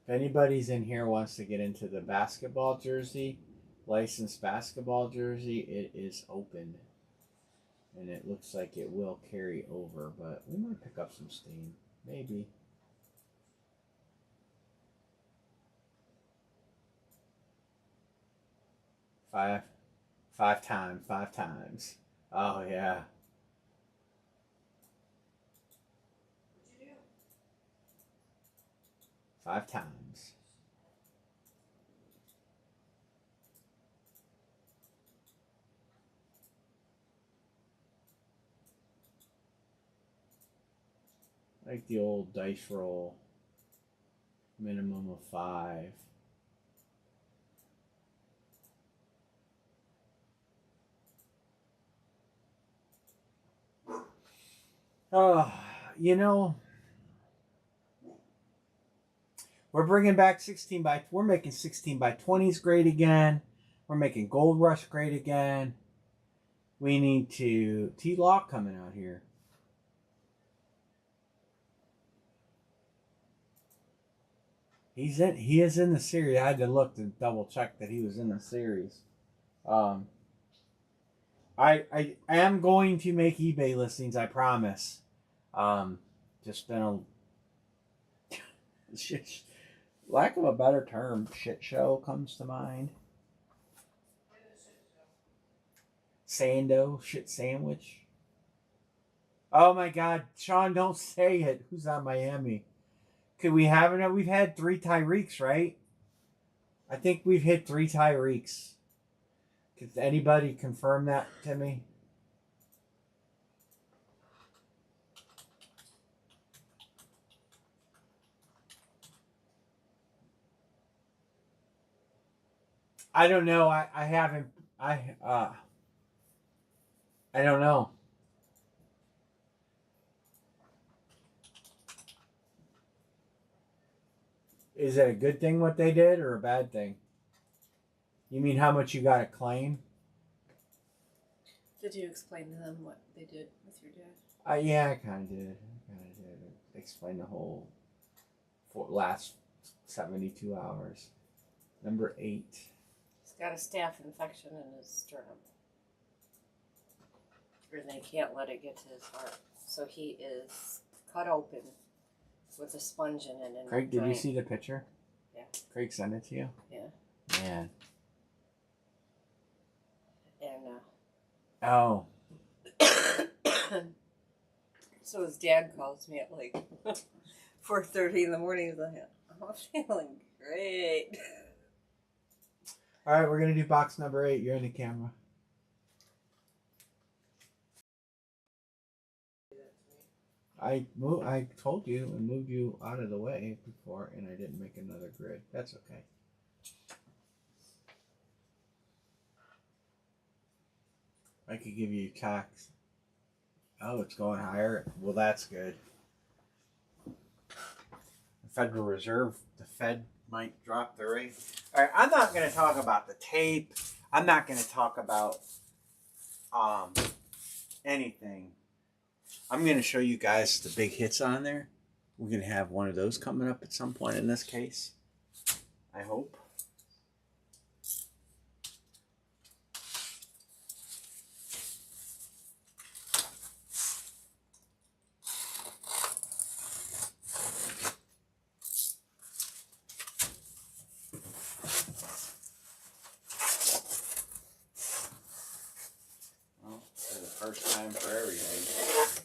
If anybody's in here wants to get into the basketball jersey, licensed basketball jersey, it is open. And it looks like it will carry over, but we might pick up some steam. Maybe. Five times. Oh, yeah. What'd you do? 5 times. Like the old dice roll. Minimum of 5. Oh, you know, we're bringing back 16 by. We're making 16 by 20s great again. We're making Gold Rush great again. We need to T-Lock coming out here. He is in the series. I had to look to double check that he was in the series. I am going to make eBay listings, I promise. Just been a shit, lack of a better term, shit show comes to mind. Sando, shit sandwich. Oh my God, Sean, don't say it. Who's on Miami? Could we have it? We've had 3 Tyreeks, right? I think we've hit 3 Tyreeks. Could anybody confirm that to me? I don't know. I haven't. I don't know. Is it a good thing what they did or a bad thing? You mean how much you got to claim? Did you explain to them what they did with your dad? Yeah, I kind of did. Explain the whole last 72 hours. Number 8. He's got a staph infection in his sternum. And they can't let it get to his heart. So he is cut open with a sponge in it. And Craig, did you see the picture? Yeah. Craig sent it to you? Yeah. Man. And Oh. so his dad calls me at like 4:30 in the morning. He's like, I'm feeling great. All right, we're going to do box number 8. You're in the camera. I told you and moved you out of the way before, and I didn't make another grid. That's okay. I could give you tax. Oh, it's going higher. Well, that's good. Federal Reserve, the Fed might drop the rate. All right, I'm not going to talk about the tape. I'm not going to talk about anything. I'm going to show you guys the big hits on there. We're going to have one of those coming up at some point in this case. I hope. Well, for the first time for everything.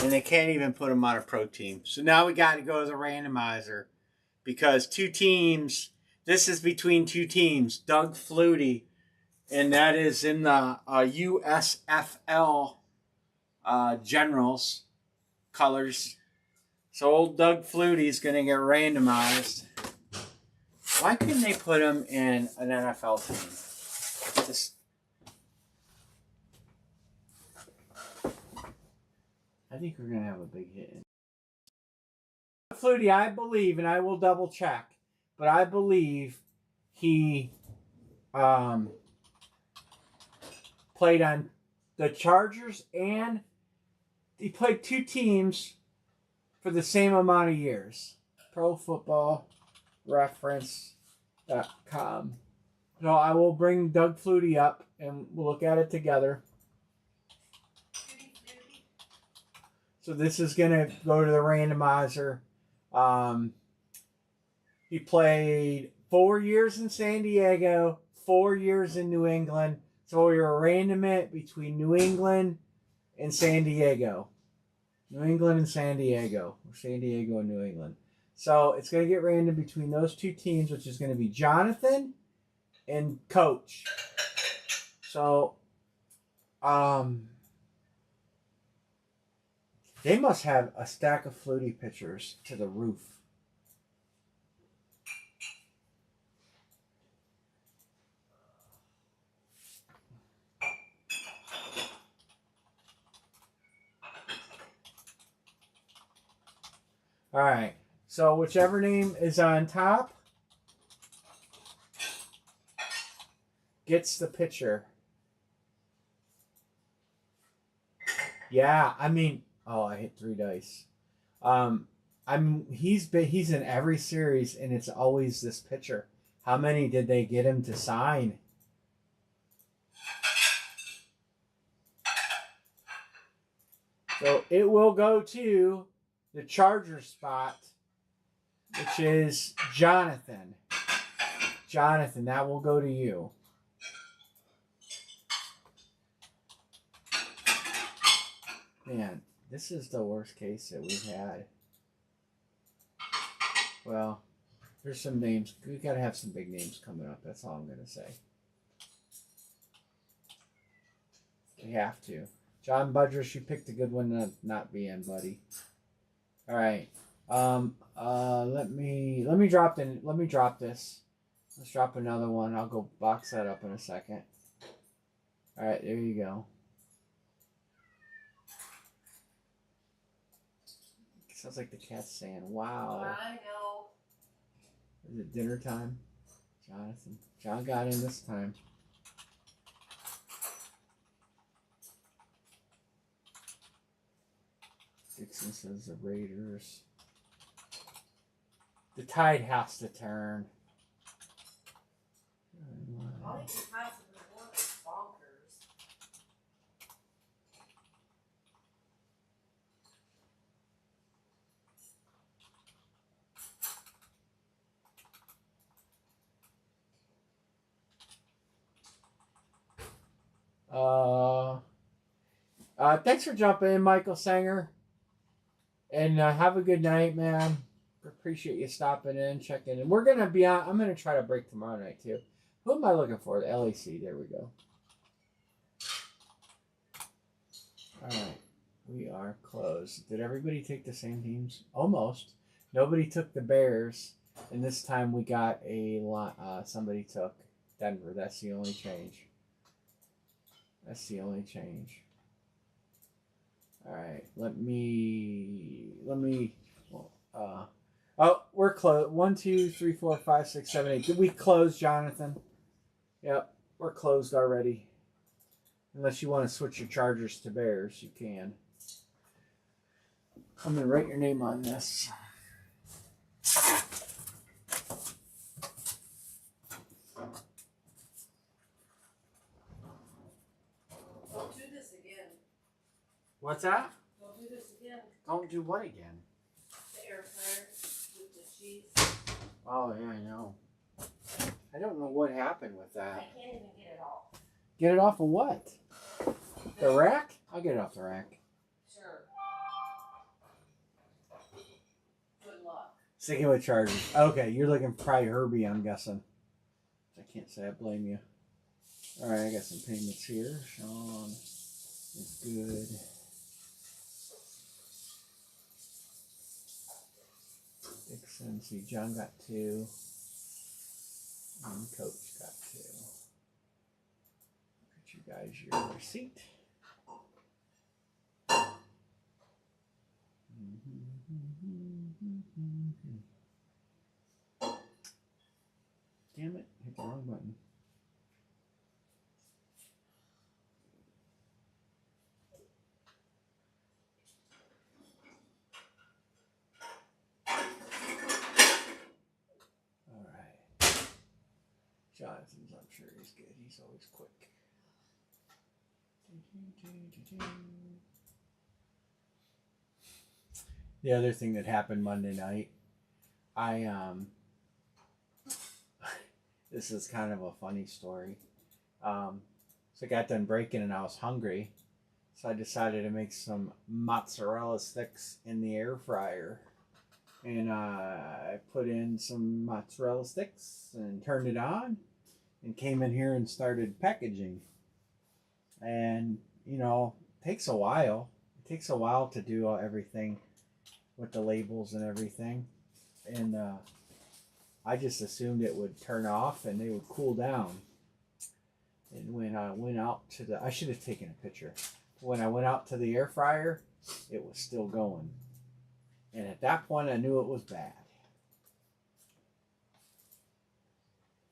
And they can't even put them on a pro team. So now we got to go to the randomizer. Because two teams, this is between two teams. Doug Flutie, and that is in the USFL Generals colors. So old Doug Flutie is going to get randomized. Why couldn't they put him in an NFL team? Just, I think we're going to have a big hit. Flutie, I believe, and I will double check, but I believe he played on the Chargers and he played two teams for the same amount of years. Pro Football Reference.com. So I will bring Doug Flutie up and we'll look at it together. So this is going to go to the randomizer. He played 4 years in San Diego, 4 years in New England. So you're random it between New England and San Diego. New England and San Diego. Or San Diego and New England. So it's going to get random between those two teams, which is going to be Jonathan and Coach. So, they must have a stack of Flutie pictures to the roof. All right. So whichever name is on top gets the picture. Yeah, I mean, oh, I hit 3 dice. He's in every series, and it's always this picture. How many did they get him to sign? So it will go to the Chargers spot, which is Jonathan. Jonathan, that will go to you. Man, this is the worst case that we've had. Well, there's some names. We got to have some big names coming up. That's all I'm going to say. We have to. John Budrus, you picked a good one to not be in, buddy. All right. Let me drop this. Let's drop another one. I'll go box that up in a second. All right, there you go. Sounds like the cat's saying, wow. I know. Is it dinner time? Jonathan. John got in this time. Dixon says the Raiders. The tide has to turn. I think the house of the one is bonkers. Thanks for jumping in, Michael Sanger. And have a good night, man. Appreciate you stopping in, checking in. We're gonna be on. I'm gonna try to break tomorrow night too. Who am I looking for? The LAC. There we go. All right, we are closed. Did everybody take the same teams? Almost. Nobody took the Bears, and this time we got a lot. Somebody took Denver. That's the only change. That's the only change. All right, let me. Well, Oh, we're closed. 1, 2, 3, 4, 5, 6, 7, 8. Did we close, Jonathan? Yep, we're closed already. Unless you want to switch your chargers to Bears, you can. I'm going to write your name on this. Don't do this again. What's that? Don't do this again. Don't do what again? The air fryer with the cheese. Oh, yeah, I know. I don't know what happened with I that. can't even get it off. Get it off of what? The rack? I'll get it off the rack. Sure. Good luck. Sticking with chargers. Okay, you're looking for probably Herbie, I'm guessing. I can't say I blame you. Alright, I got some payments here. Sean is good. Dixon, see, John got 2. And Coach got 2. Get you guys your receipt. Damn it, hit the wrong button. Alright. Jonathan's, I'm sure he's good. He's always quick. The other thing that happened Monday night, this is kind of a funny story. So I got done breaking and I was hungry. So I decided to make some mozzarella sticks in the air fryer. And I put in some mozzarella sticks and turned it on and came in here and started packaging. And, you know, it takes a while. It takes a while to do everything with the labels and everything. And I just assumed it would turn off and they would cool down. And when I went out to the, I should have taken a picture. When I went out to the air fryer, it was still going. And at that point, I knew it was bad.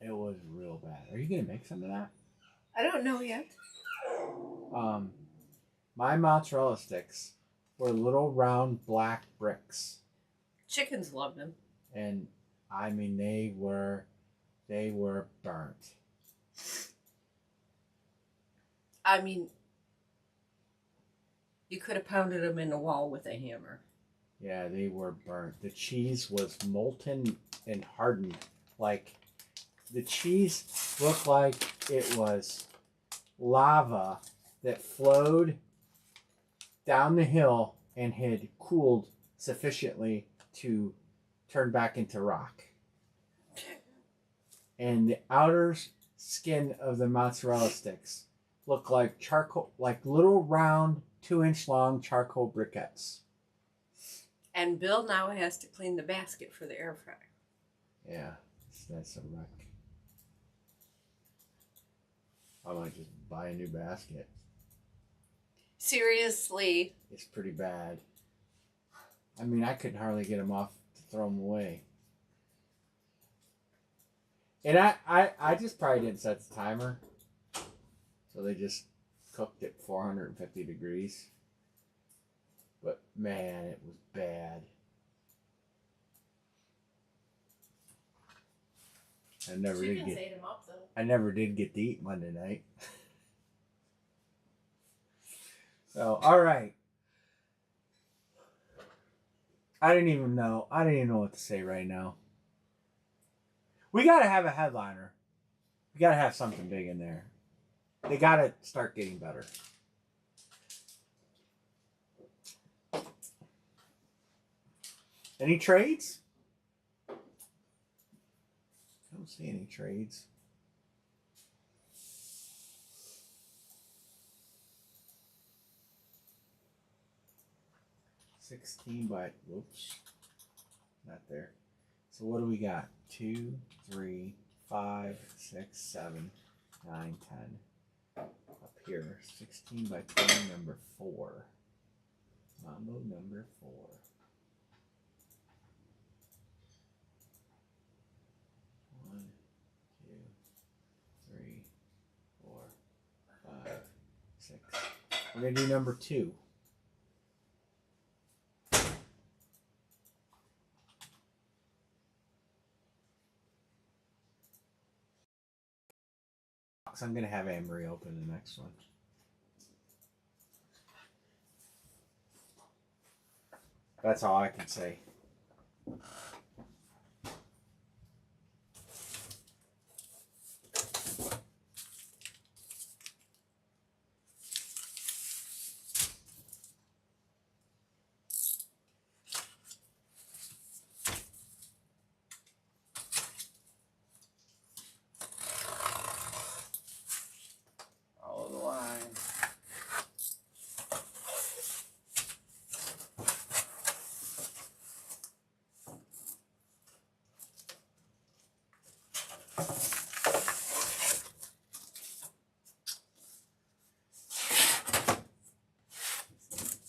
It was real bad. Are you going to make some of that? I don't know yet. My mozzarella sticks were little round black bricks. Chickens love them. And I mean, they were burnt. I mean, you could have pounded them in the wall with a hammer. Yeah, they were burnt. The cheese was molten and hardened. Like, the cheese looked like it was lava that flowed down the hill and had cooled sufficiently to turn back into rock. And the outer skin of the mozzarella sticks looked like charcoal, like little round 2-inch long charcoal briquettes. And Bill now has to clean the basket for the air fryer. Yeah, that's a wreck. I might just buy a new basket. Seriously. It's pretty bad. I mean, I couldn't hardly get them off to throw them away. And I just probably didn't set the timer. So they just cooked at 450 degrees. But man, it was bad. I never did get to eat Monday night. So, all right. I didn't even know what to say right now. We got to have a headliner. We got to have something big in there. They got to start getting better. Any trades? I don't see any trades. Whoops. Not there. So what do we got? 2, 3, 5, 6, 7, 9, 10. Up here. 16 by 20, number 4. Mambo number 4. We're going to do number 2. I'm going to have Amory open the next one. That's all I can say. Follow the line.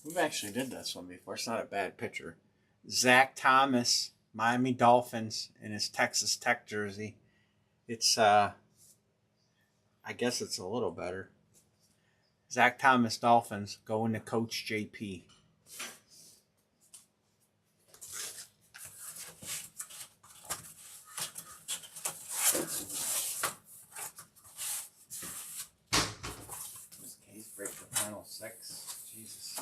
We've actually did this one before. It's not a bad picture. Zach Thomas, Miami Dolphins, in his Texas Tech jersey. It's, I guess it's a little better. Zach Thomas Dolphins going to Coach JP. This case break the final 6. Jesus.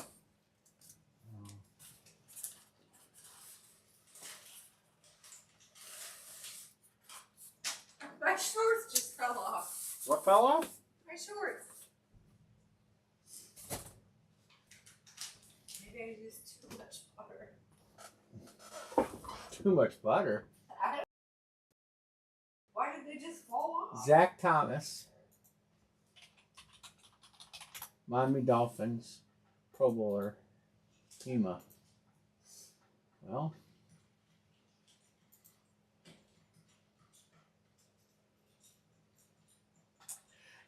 My shorts just fell off. What fell off? My shorts. Maybe I used too much butter. Too much butter. Why did they just fall off? Zach Thomas, Miami Dolphins, Pro Bowler, Pima. Well,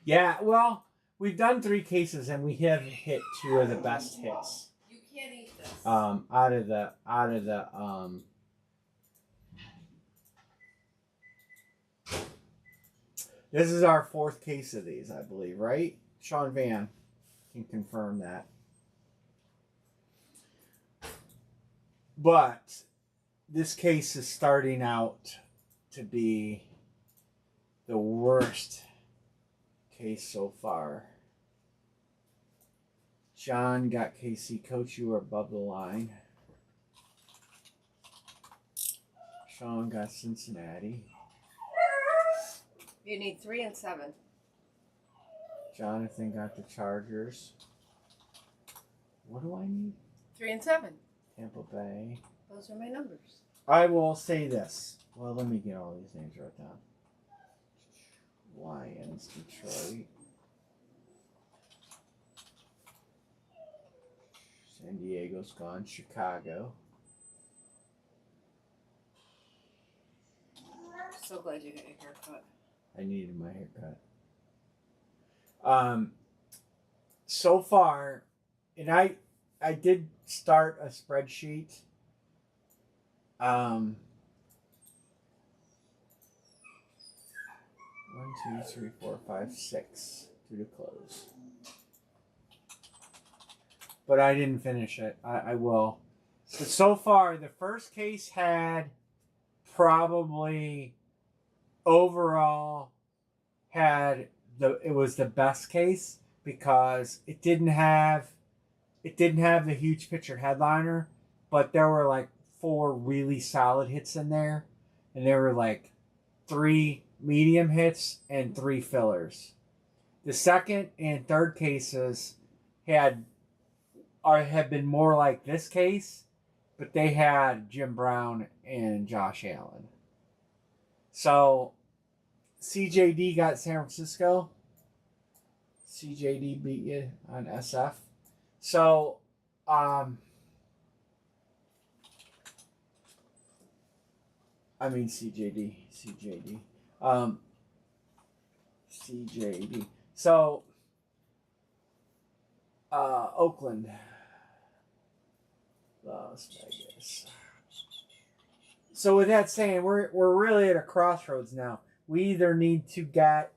yeah, well, we've done 3 cases and we have hit 2 of the best hits. You can't eat this. Out of the this is our 4th case of these, I believe, right? Sean Van can confirm that. But this case is starting out to be the worst case so far. John got KC. Coach, you were above the line. Sean got Cincinnati. You need 3 and 7. Jonathan got the Chargers. What do I need? 3 and 7. Tampa Bay. Those are my numbers. I will say this. Well, let me get all these names right down. Lions, Detroit. San Diego's gone. Chicago. So glad you got your haircut. I needed my haircut. So far, and I did start a spreadsheet. 1, 2, 3, 4, 5, 6 to close. But I didn't finish it. I will. But so far, the first case had probably overall it was the best case because it didn't have the huge picture headliner, but there were like 4 really solid hits in there, and there were like 3 medium hits and 3 fillers. The second and third cases have been more like this case, but they had Jim Brown and Josh Allen. So CJD got San Francisco. CJD beat you on SF. So CJD. CJD. So Oakland, Las Vegas. So with that saying, we're really at a crossroads now. We either need to get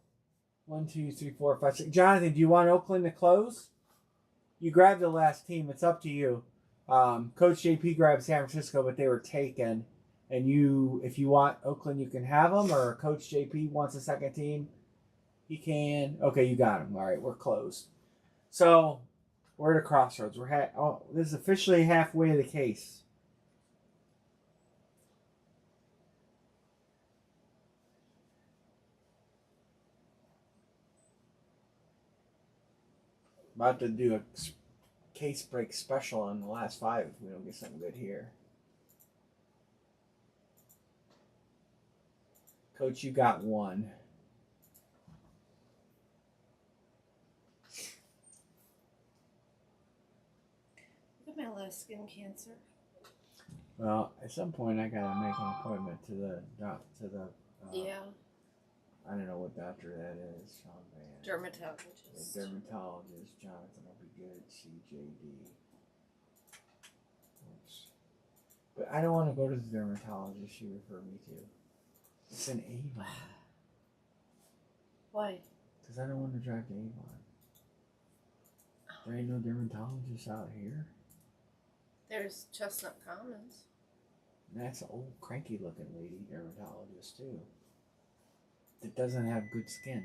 1, 2, 3, 4, 5, 6. Jonathan, do you want Oakland to close? You grab the last team. It's up to you. Coach JP grabbed San Francisco, but they were taken. And you, if you want Oakland, you can have them. Or Coach JP wants a second team, he can. Okay, you got them. All right, we're closed. So we're at a crossroads. This is officially halfway of the case. About to do a case break special on the last 5 if we don't get something good here. Coach, you got 1. Look at my last skin cancer. Well, at some point I gotta make an appointment to the Yeah. I don't know what doctor that is. Sean Van. Dermatologist. The dermatologist, Jonathan will be good. CJD. Oops. But I don't want to go to the dermatologist you refer me to. It's in Avon. Why? Because I don't want to drive to Avon. There ain't no dermatologist out here. There's Chestnut Commons. And that's an old, cranky-looking lady dermatologist too. That doesn't have good skin.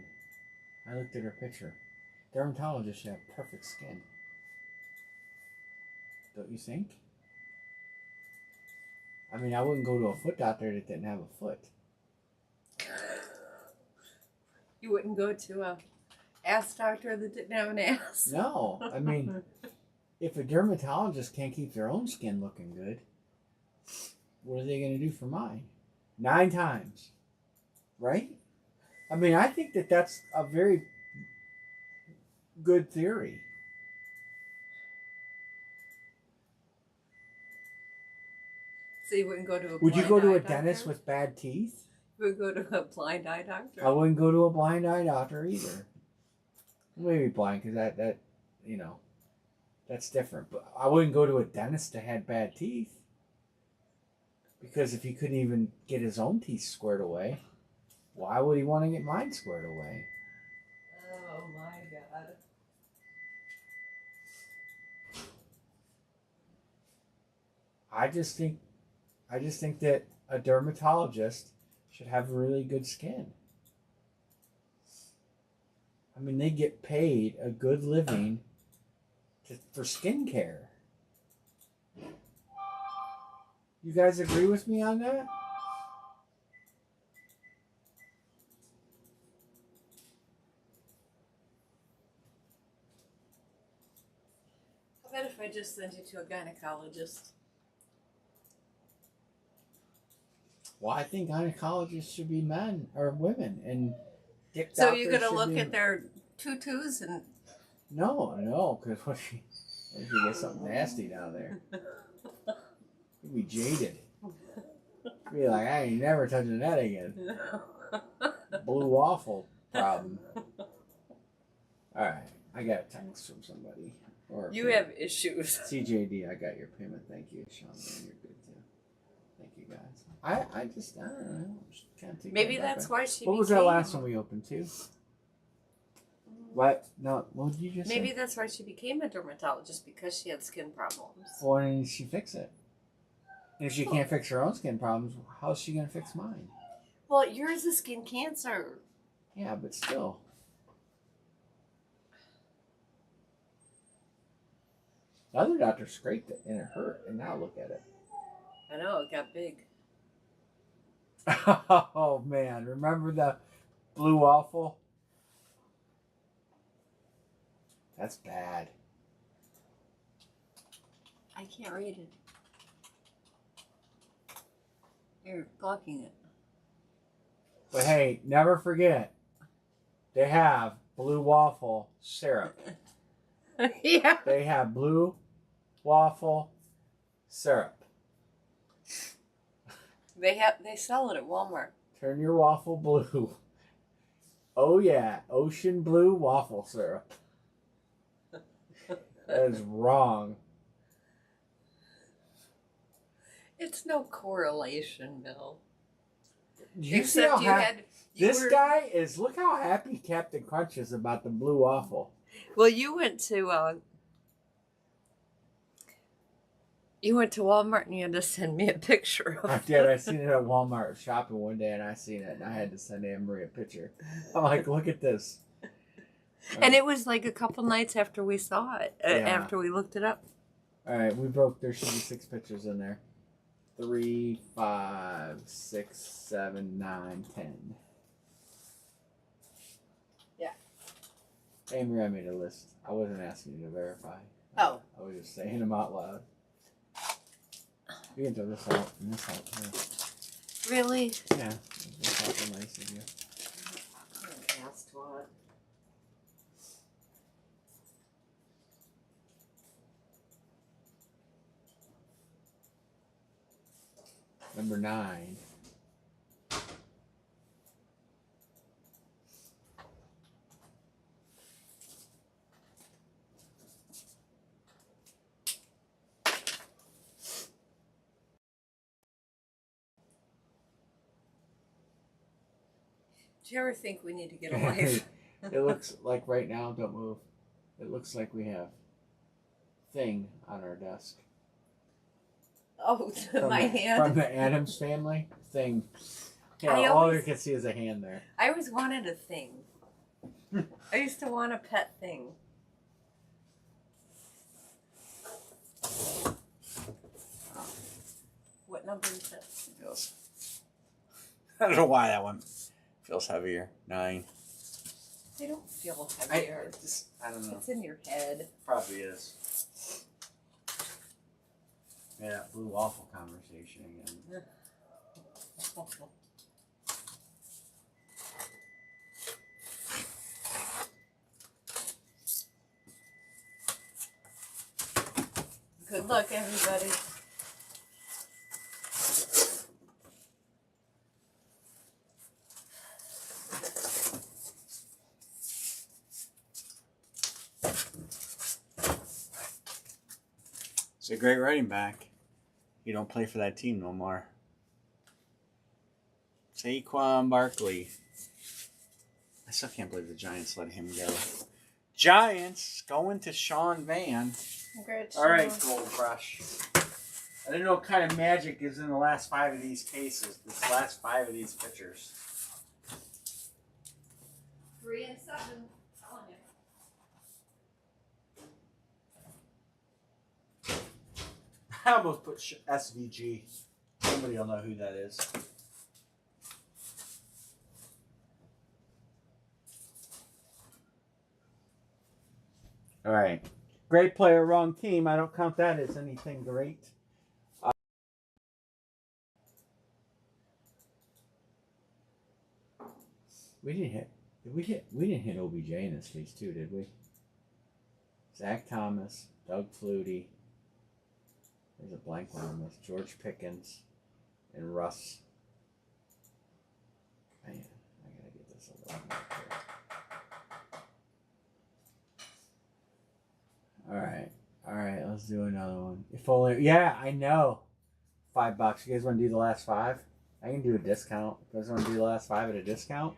I looked at her picture. Dermatologists should have perfect skin. Don't you think? I mean, I wouldn't go to a foot doctor that didn't have a foot. You wouldn't go to a ass doctor that didn't have an ass? No. I mean, if a dermatologist can't keep their own skin looking good, what are they going to do for mine? 9 times. Right? I mean, I think that that's a very good theory. So you wouldn't go to a Would you blind go to eye a dentist doctor? with bad teeth? You would go to a blind eye doctor? I wouldn't go to a blind eye doctor either. Maybe blind, because that, you know, that's different. But I wouldn't go to a dentist that had bad teeth. Because if he couldn't even get his own teeth squared away, why would he want to get mine squared away? Oh my God. I just think that a dermatologist should have really good skin. I mean, they get paid a good living for skincare. You guys agree with me on that? How about if I just send you to a gynecologist? Well, I think gynecologists should be men or women, and dick So doctors you're going to should look be... at their tutus and... No, because what if you get something nasty down there? You'd be jaded. You'd be like, I ain't never touching that again. Blue waffle problem. Alright, I got a text from somebody. You have issues. CJD, I got your payment. Thank you, Sean. You're good too. Thank you, guys. I don't know. Can't take Maybe that that's back. why she What was that last one we opened to? What? No, what did you just Maybe say? that's why she became a dermatologist, because she had skin problems. Why didn't she fix it? And if she can't fix her own skin problems, how's she going to fix mine? Well, yours is skin cancer. Yeah, but still. The other doctor scraped it and it hurt, and now look at it. I know, it got big. Oh, man. Remember the blue waffle? That's bad. I can't read it. You're blocking it. But hey, never forget, they have blue waffle syrup. Yeah. They have blue waffle syrup. They sell it at Walmart. Turn your waffle blue. Oh yeah, ocean blue waffle syrup. That is wrong. It's no correlation, Bill. You see how this guy is? Look how happy Captain Crunch is about the blue waffle. Well, you went to You went to Walmart and you had to send me a picture of I did. I seen it at Walmart shopping one day, and I seen it, and I had to send Anne Marie a picture. I'm like, look at this. And it was like a couple nights after we saw it, after we looked it up. All right, there should be 6 pictures in there. 3, 5, 6, 7, 9, 10. Yeah. Hey, Marie, I made a list. I wasn't asking you to verify. Oh. I was just saying them out loud. You can throw this out and this out too. Really? Yeah. That's awful nice of you. Asked what? Number 9. Do you ever think we need to get a wife? It looks like right now, don't move. It looks like we have thing on our desk. Oh, my hand. From the Addams family thing. Yeah, all you can see is a hand there. I always wanted a thing. I used to want a pet thing. What number is that? Feels. I don't know why that one feels heavier. 9. They don't feel heavier. I don't know. It's in your head. Probably is. Yeah, that blue waffle conversation again. Good luck, everybody. It's a great running back. You don't play for that team no more. Saquon Barkley. I still can't believe the Giants let him go. Giants going to Sean Van. Congrats. All right, Gold Rush. I didn't know what kind of magic is in the last 5 of these cases. This last 5 of these pictures. 3 and 7. Telling you. I almost put SVG. Somebody will know who that is. All right. Great player, wrong team. I don't count that as anything great. We didn't hit. We didn't hit OBJ in this case too, did we? Zach Thomas, Doug Flutie. There's a blank one on this. George Pickens and Russ. Man, I gotta get this a little more clear. All right. Let's do another one. If only, yeah, I know. $5. You guys want to do the last 5? I can do a discount. You guys want to do the last 5 at a discount?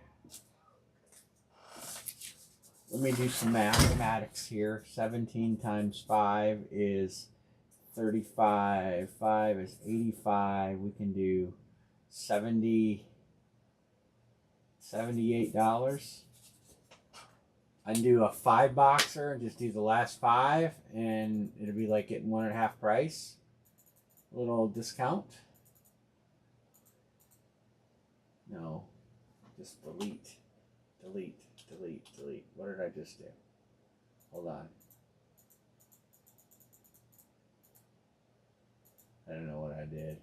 Let me do some mathematics here. 17 times 5 is 35. 5 is 85. We can do $78. I can do a 5-boxer and just do the last 5, and it'll be like getting 1.5 price. A little discount. No, just delete. What did I just do? Hold on. I don't know what I did.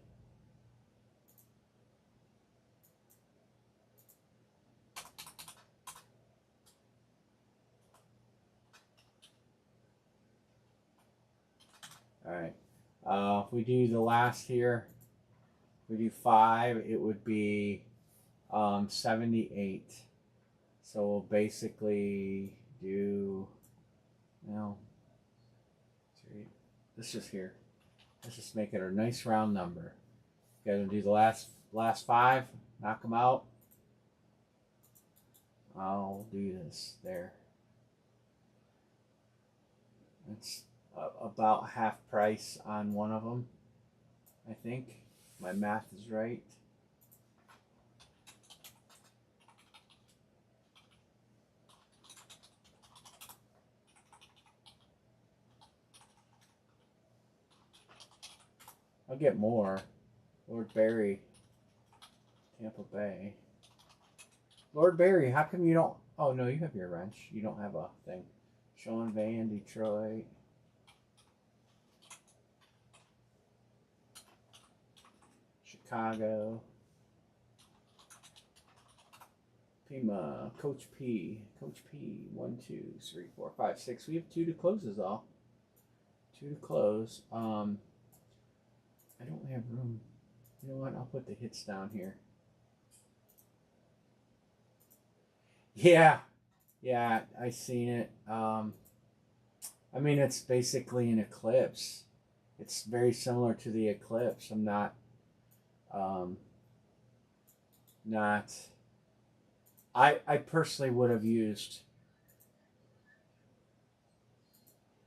All right. If we do the last here, if we do 5, it would be 78. So we'll basically do, let's just make it a nice round number. You guys want to do the last 5, knock them out. I'll do this there. about half price on one of them. I think my math is right. I'll get more. Lord Barry, Tampa Bay. Lord Barry, how come you don't? Oh no, you have your wrench. You don't have a thing. Sean Van, Detroit. Chicago. Pima, Coach P. Coach P. 1, 2, 3, 4, 5, 6. We have 2 to close is all. 2 to close. I don't have room. You know what? I'll put the hits down here. Yeah. Yeah, I seen it. I mean, it's basically an eclipse. It's very similar to the eclipse. I'm not, not. I personally would have used.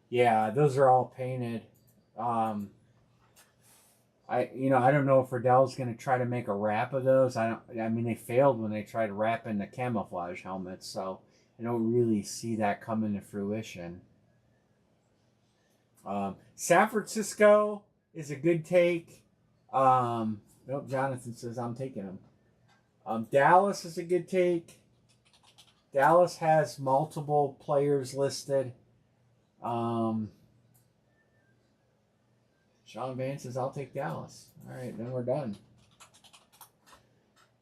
Yeah, those are all painted. Um, I don't know if Riddell's going to try to make a wrap of those. I mean, they failed when they tried wrapping the camouflage helmets, so I don't really see that coming to fruition. San Francisco is a good take. Nope, Jonathan says I'm taking them. Dallas is a good take. Dallas has multiple players listed. Sean Van says I'll take Dallas. All right, then we're done.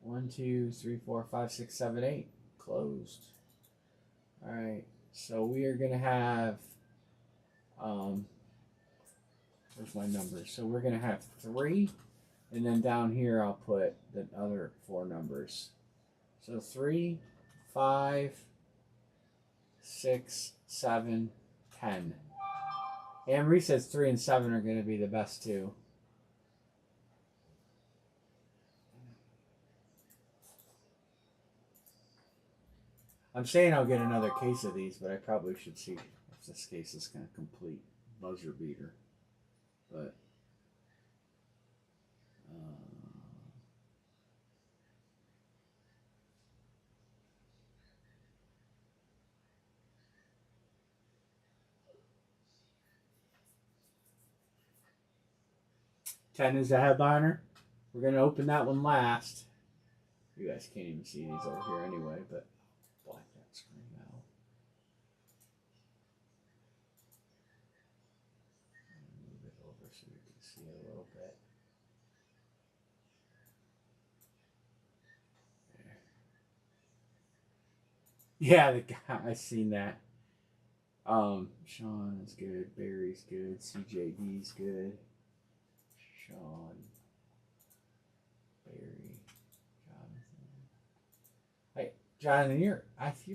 1, 2, 3, 4, 5, 6, 7, 8 closed. All right, so we are gonna have. Where's my numbers? So we're gonna have 3, and then down here I'll put the other 4 numbers. So 3, 5, 6, 7, 10. Anne-Marie says 3 and 7 are going to be the best 2. I'm saying I'll get another case of these, but I probably should see if this case is going to complete. Buzzer beater. But 10 is a headliner. We're going to open that one last. You guys can't even see these over here anyway, but black that screen out. Move it over so you can see it a little bit. There. Yeah, the guy, I seen that. Sean is good. Barry's good. CJD's good. Sean, Barry, Jonathan. Hey, Jonathan, you're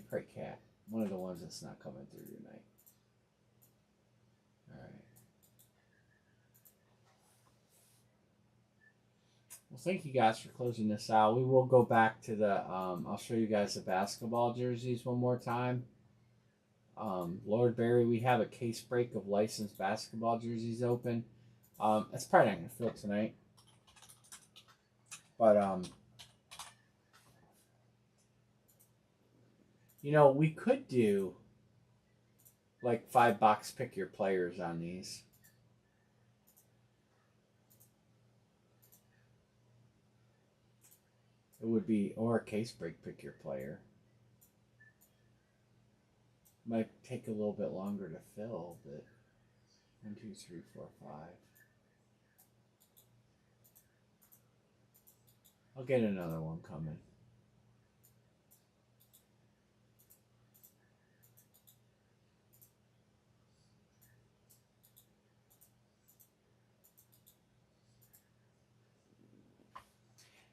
probably cat. One of the ones that's not coming through tonight. All right. Well, thank you guys for closing this out. We will go back to the. I'll show you guys the basketball jerseys one more time. Lord Barry, we have a case break of licensed basketball jerseys open. That's probably not going to fill tonight. But, we could do like $5 pick your players on these. It would be, or a case break pick your player. Might take a little bit longer to fill, but 1, 2, 3, 4, 5. I'll get another one coming.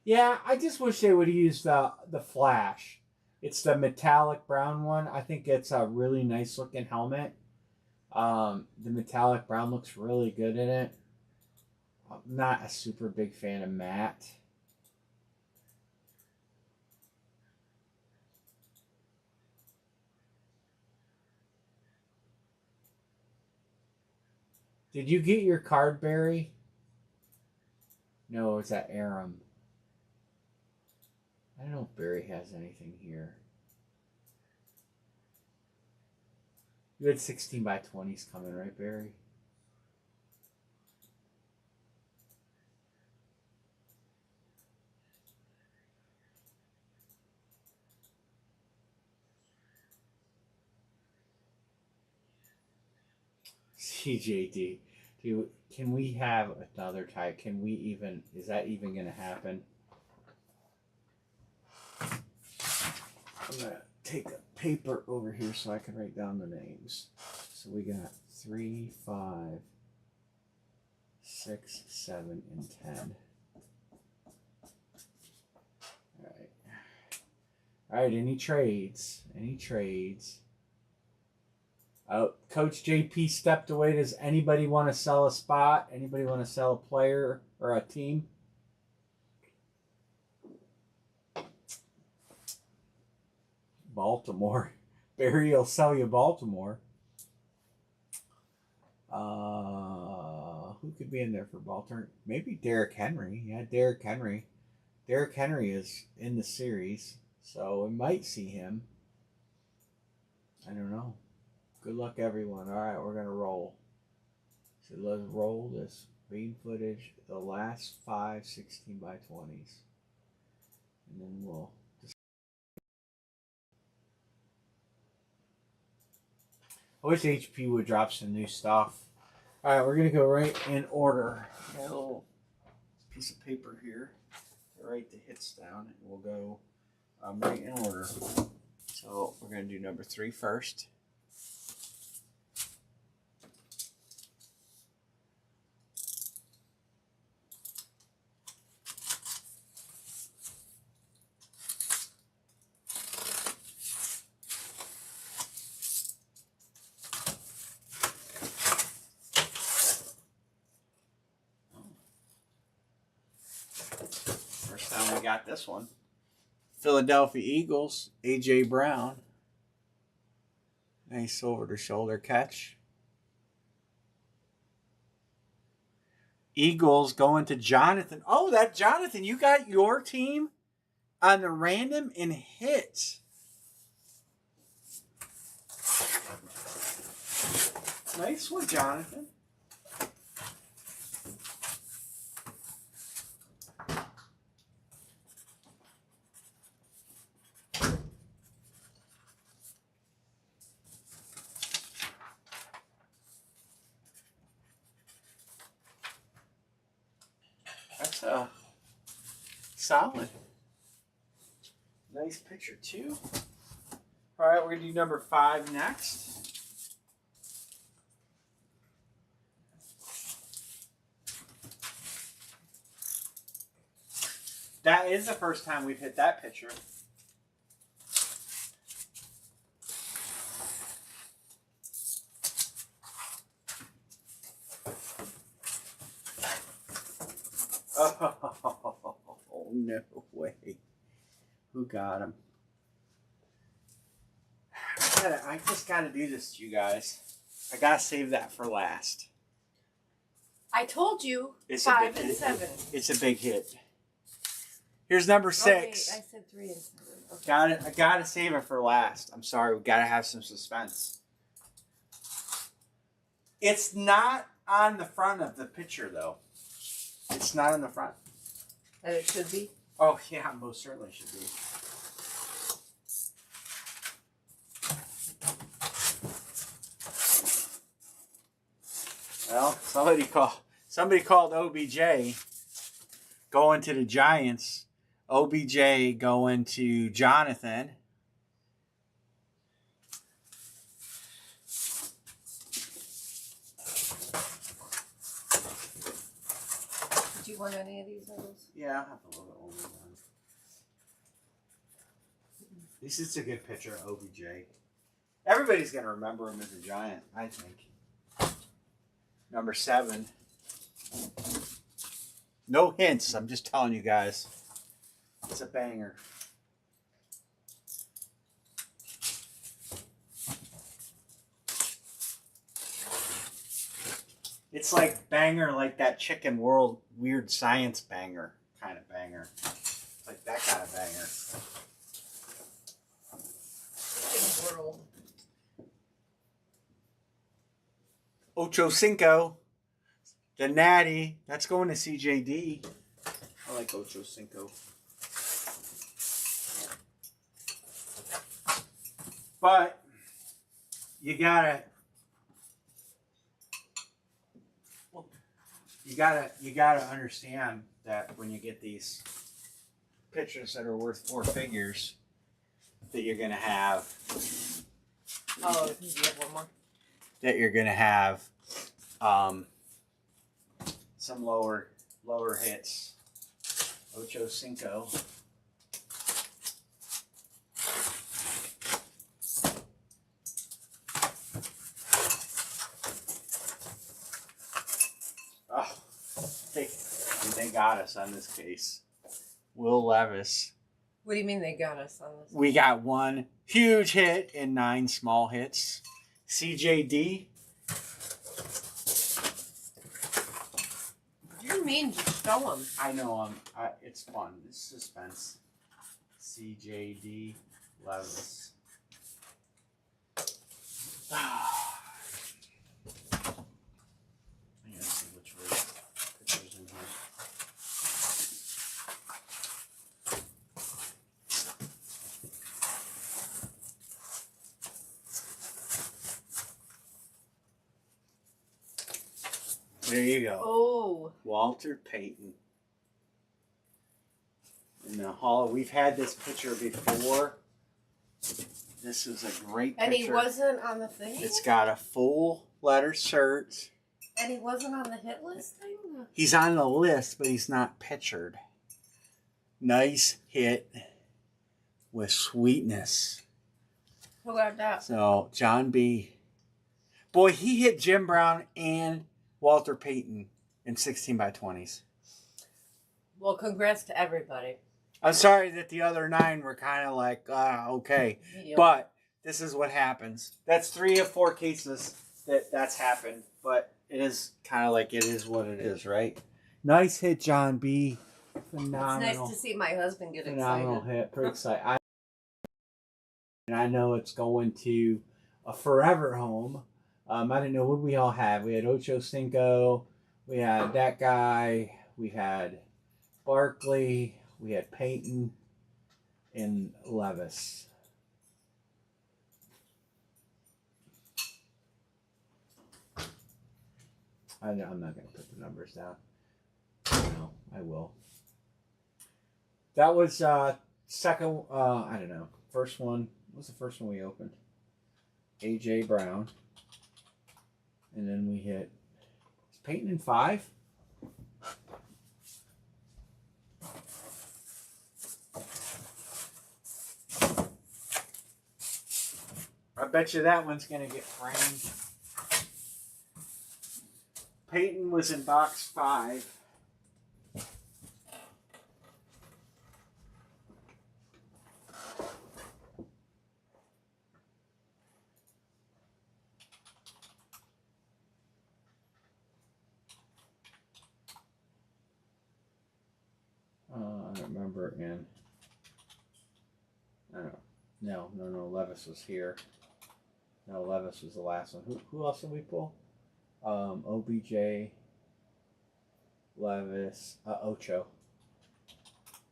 Yeah, I just wish they would use the flash. It's the metallic brown one. I think it's a really nice looking helmet. The metallic brown looks really good in it. I'm not a super big fan of matte. Did you get your card, Barry? No, it's at Aram. I don't know if Barry has anything here. You had 16 by 20s coming, right, Barry? CJD. Dude, can we have another tie? Can we even, is that even going to happen? I'm going to take a paper over here so I can write down the names. So we got 3, 5, 6, 7, and 10. Alright. Alright, any trades? Any trades? Coach JP stepped away. Does anybody want to sell a spot? Anybody want to sell a player or a team? Baltimore. Barry will sell you Baltimore. Who could be in there for Baltimore? Maybe Derrick Henry. Yeah, Derrick Henry. Derrick Henry is in the series, so we might see him. I don't know. Good luck, everyone. All right, we're going to roll. So let's roll this green footage, the last 5 16 by 20s. And then we'll just... I wish HP would drop some new stuff. All right, we're going to go right in order. Got a little piece of paper here to write the hits down, and we'll go right in order. So we're going to do number 3 first. First time we got this one. Philadelphia Eagles, A.J. Brown. Nice over-the-shoulder catch. Eagles going to Jonathan. Oh, that Jonathan, you got your team on the random and hits. Nice one, Jonathan. That's solid. Nice picture, too. All right, we're going to do number 5 next. That is the first time we've hit that picture. Oh, no way. Who got him? I just got to do this to you guys. I got to save that for last. I told you It's 5 and 7. It's a big hit. Here's number 6. Oh, wait, I said 3 and 7. Okay. I gotta save it for last. I'm sorry, we gotta have some suspense. It's not on the front of the picture, though. It's not on the front. And it should be? Oh, yeah, most certainly should be. Well, somebody called OBJ going to the Giants. OBJ going to Jonathan. Did you want any of these others? Yeah, I'll have a little bit older one. This is a good picture of OBJ. Everybody's going to remember him as a Giant, I think. Number 7. No hints. I'm just telling you guys. It's a banger. It's like banger, like that Chicken World Weird Science banger kind of banger. It's like that kind of banger. Chicken World. Ocho Cinco. The Natty. That's going to CJD. I like Ocho Cinco. But you gotta understand that when you get these pictures that are worth four figures, that you're gonna have. Oh, do you have one more? That you're gonna have some lower hits. Ocho Cinco. Oh, they got us on this case. Will Levis. What do you mean they got us on this? We got one huge hit and 9 small hits. CJD. What do you mean? Just show them. I know. It's fun. It's suspense. CJD Levis. I gotta see which pictures in here. There you go. Oh. Walter Payton. In the hall. We've had this picture before. This is a great picture. And he wasn't on the thing? It's got a full letter shirt. And he wasn't on the hit list thing? He's on the list, but he's not pictured. Nice hit with sweetness. Who got that? So, John B. Boy, he hit Jim Brown and Walter Payton in 16 by 20s. Well, congrats to everybody. I'm sorry that the other 9 were kind of like, okay. Mediocre. But this is what happens. That's 3 of 4 cases that's happened. But it is kind of like it is what it is, right? Nice hit, John B. Phenomenal. It's nice to see my husband get Phenomenal excited. hit. Pretty excited. And I know it's going to a forever home. I didn't know what we all had. We had Ocho Cinco. We had that guy. We had Barkley. We had Payton and Levis. I'm not going to put the numbers down. No, I will. That was second, I don't know. First one. What was the first one we opened? A.J. Brown. And then we hit. Is Payton in 5? I bet you that one's going to get framed. Payton was in box 5. I don't remember it in. I don't know. No. Levis was here. No, Levis was the last one. Who else did we pull? OBJ, Levis, Ocho.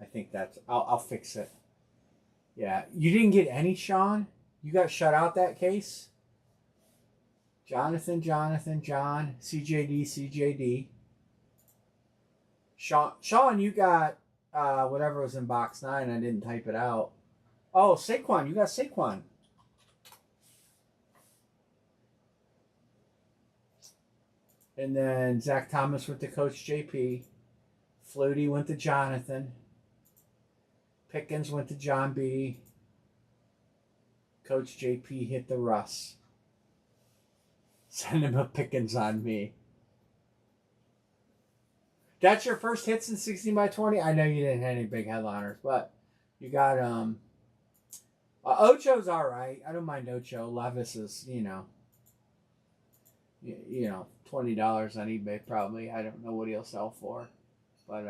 I think that's. I'll fix it. Yeah, you didn't get any, Sean. You got shut out that case. Jonathan, John, CJD. Sean, you got whatever was in box 9. I didn't type it out. Oh, Saquon, you got Saquon. And then Zach Thomas went to Coach JP. Flutie went to Jonathan. Pickens went to John B. Coach JP hit the Russ. Send him a Pickens on me. That's your first hits in 16 by 20? I know you didn't have any big headliners, but you got Ocho's all right. I don't mind Ocho. Levis is, you know, $20 on eBay probably. I don't know what he'll sell for, but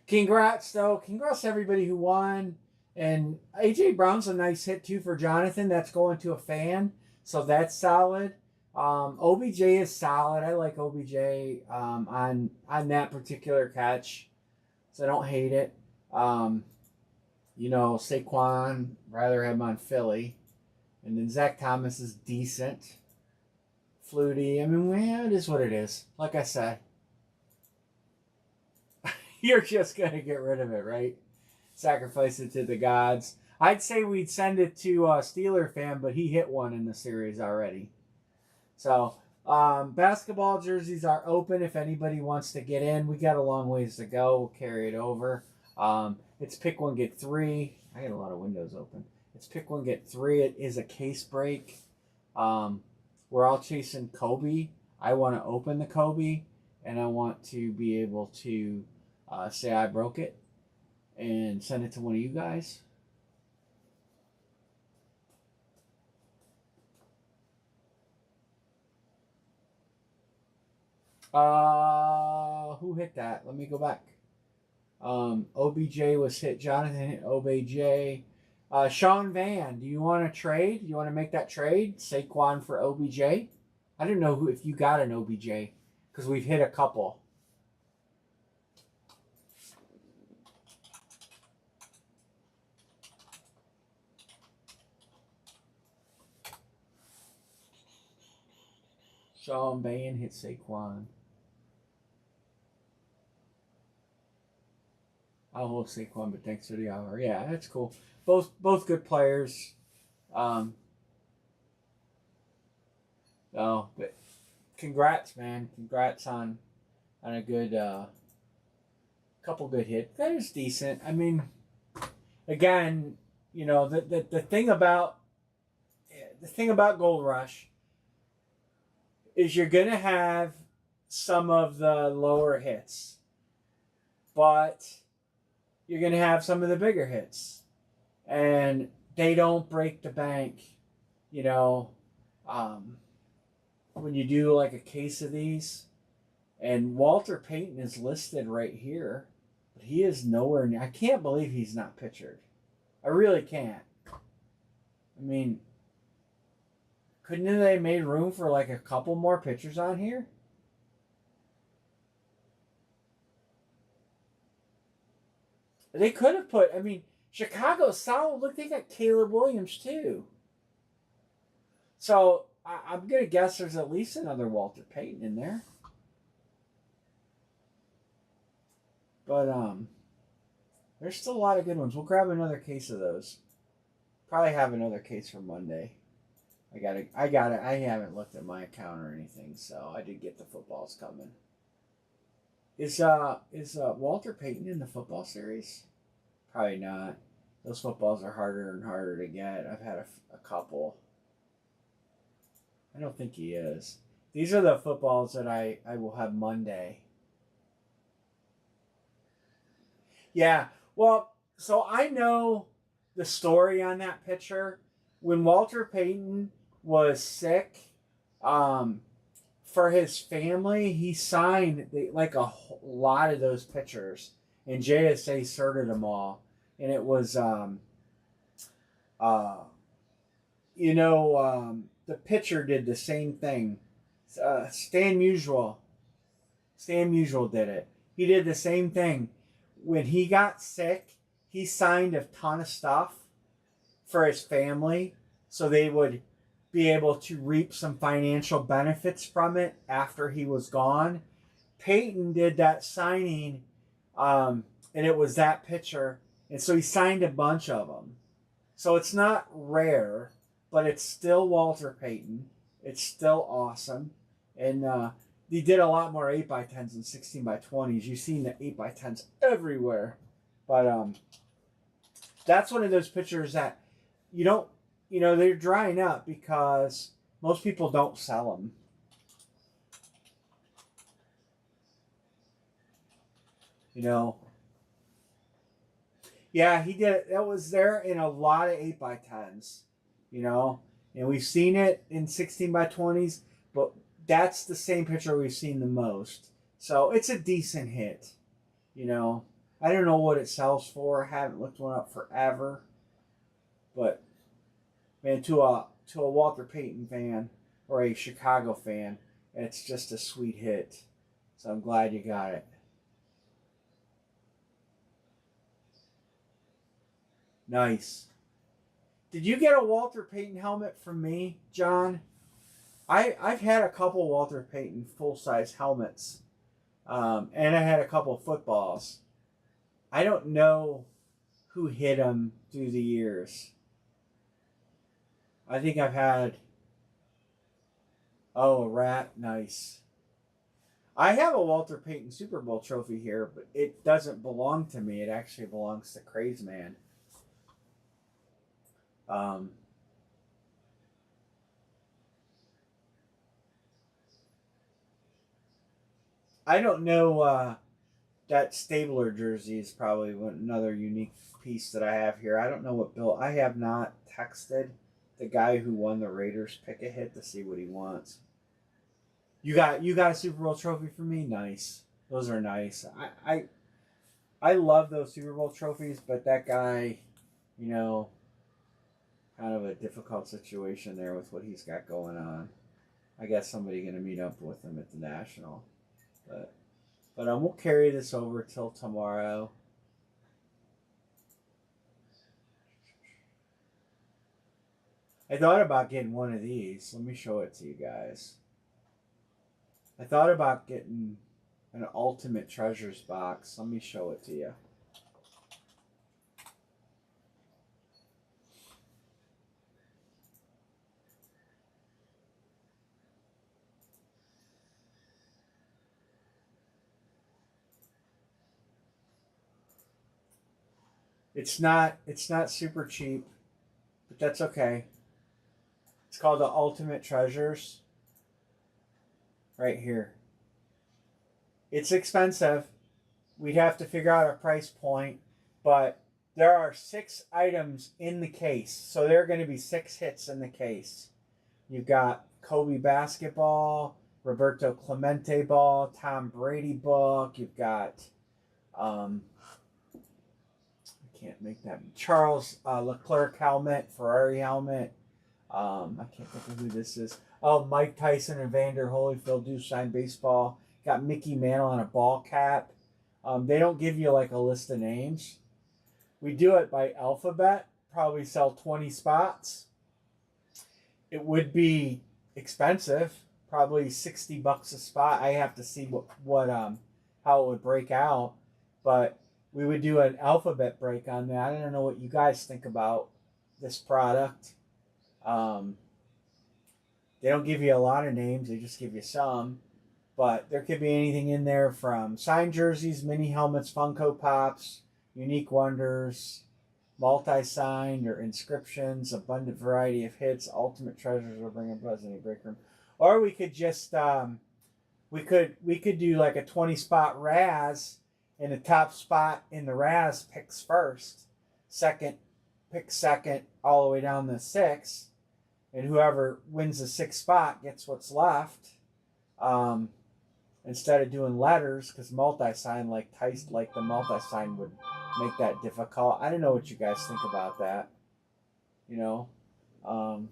congrats though. Congrats to everybody who won. And AJ Brown's a nice hit too for Jonathan. That's going to a fan, so that's solid. OBJ is solid. I like OBJ on that particular catch, so I don't hate it. You know, Saquon, rather have him on Philly, and then Zach Thomas is decent. Flutie, I mean, well, it is what it is. Like I said, you're just gonna get rid of it, right? Sacrifice it to the gods. I'd say we'd send it to a Steeler fan, but he hit one in the series already. So, basketball jerseys are open if anybody wants to get in. We got a long ways to go. We'll carry it over. It's pick one, get three. I got a lot of windows open. It's pick one, get three. It is a case break. We're all chasing Kobe. I want to open the Kobe, and I want to be able to say I broke it and send it to one of you guys. Who hit that? Let me go back. OBJ was hit. Jonathan hit OBJ. Sean Van, do you want to trade? You want to make that trade? Saquon for OBJ? I don't know if you got an OBJ because we've hit a couple. Sean Van hit Saquon. I'll hold Saquon, but thanks for the hour. Yeah, that's cool. Both good players. Oh, but congrats, man. Congrats on a good couple good hits. That is decent. I mean, again, you know, the thing about Gold Rush is you're gonna have some of the lower hits, but you're going to have some of the bigger hits. And they don't break the bank, you know, when you do like a case of these. And Walter Payton is listed right here, but he is nowhere near. I can't believe he's not pictured. I really can't. I mean, couldn't they made room for like a couple more pictures on here? They could have put, I mean, Chicago's solid. Look, they got Caleb Williams too. So I'm going to guess there's at least another Walter Payton in there. But there's still a lot of good ones. We'll grab another case of those. Probably have another case for Monday. I haven't looked at my account or anything, so I did get the footballs coming. Is Walter Payton in the football series? Probably not. Those footballs are harder and harder to get. I've had a couple. I don't think he is. These are the footballs that I will have Monday. Yeah. Well, so I know the story on that pitcher. When Walter Payton was sick, for his family, he signed like a lot of those pitchers, and JSA sorted them all. And it was, the pitcher did the same thing. Stan Musial did it. He did the same thing. When he got sick, he signed a ton of stuff for his family so they would be able to reap some financial benefits from it after he was gone. Peyton did that signing, and it was that pitcher, and so he signed a bunch of them. So it's not rare, but it's still Walter Payton. It's still awesome, and he did a lot more 8x10s and 16x20s. You've seen the 8x10s everywhere, but that's one of those pitchers that you don't. They're drying up because most people don't sell them. Yeah, he did. That was there in a lot of 8x10s, and we've seen it in 16x20s, but that's the same picture we've seen the most. So it's a decent hit. You know, I don't know what it sells for. I haven't looked one up forever. But man, to a Walter Payton fan or a Chicago fan, it's just a sweet hit. So I'm glad you got it. Nice. Did you get a Walter Payton helmet from me, John? I've had a couple Walter Payton full size helmets, and I had a couple of footballs. I don't know who hit them through the years. I think I've had, oh, a rat. Nice. I have a Walter Payton Super Bowl trophy here, but it doesn't belong to me. It actually belongs to Craze Man. Um, I don't know. That Stabler jersey is probably another unique piece that I have here. I don't know what Bill. I have not texted the guy who won the Raiders pick a hit to see what he wants. You got a Super Bowl trophy for me? Nice. Those are nice. I love those Super Bowl trophies, but that guy, you know, kind of a difficult situation there with what he's got going on. I guess somebody gonna meet up with him at the National, but we'll carry this over till tomorrow. I thought about getting one of these. Let me show it to you guys. I thought about getting an Ultimate Treasures box. Let me show it to you. It's not super cheap, but that's okay. It's called the Ultimate Treasures. Right here. It's expensive. We'd have to figure out a price point, but there are 6 items in the case. So there are going to be 6 hits in the case. You've got Kobe basketball, Roberto Clemente ball, Tom Brady book. You've got I can't make that. Charles Leclerc helmet, Ferrari helmet. I can't think of who this is. Oh, Mike Tyson and Vander Holyfield do sign baseball. Got Mickey Mantle on a ball cap. They don't give you like a list of names. We do it by alphabet. Probably sell 20 spots. It would be expensive. Probably $60 a spot. I have to see what how it would break out, but we would do an alphabet break on that. I don't know what you guys think about this product. They don't give you a lot of names, they just give you some. But there could be anything in there from signed jerseys, mini helmets, Funko Pops, unique wonders, multi-signed or inscriptions, abundant variety of hits, ultimate treasures will bring a buzz in a break room. Or we could just we could do like a 20 spot Raz, and the top spot in the Raz picks first, second picks second, all the way down to 6. And whoever wins the 6th spot gets what's left. Instead of doing letters, because multi-sign like the multi-sign would make that difficult. I don't know what you guys think about that. You know, I'm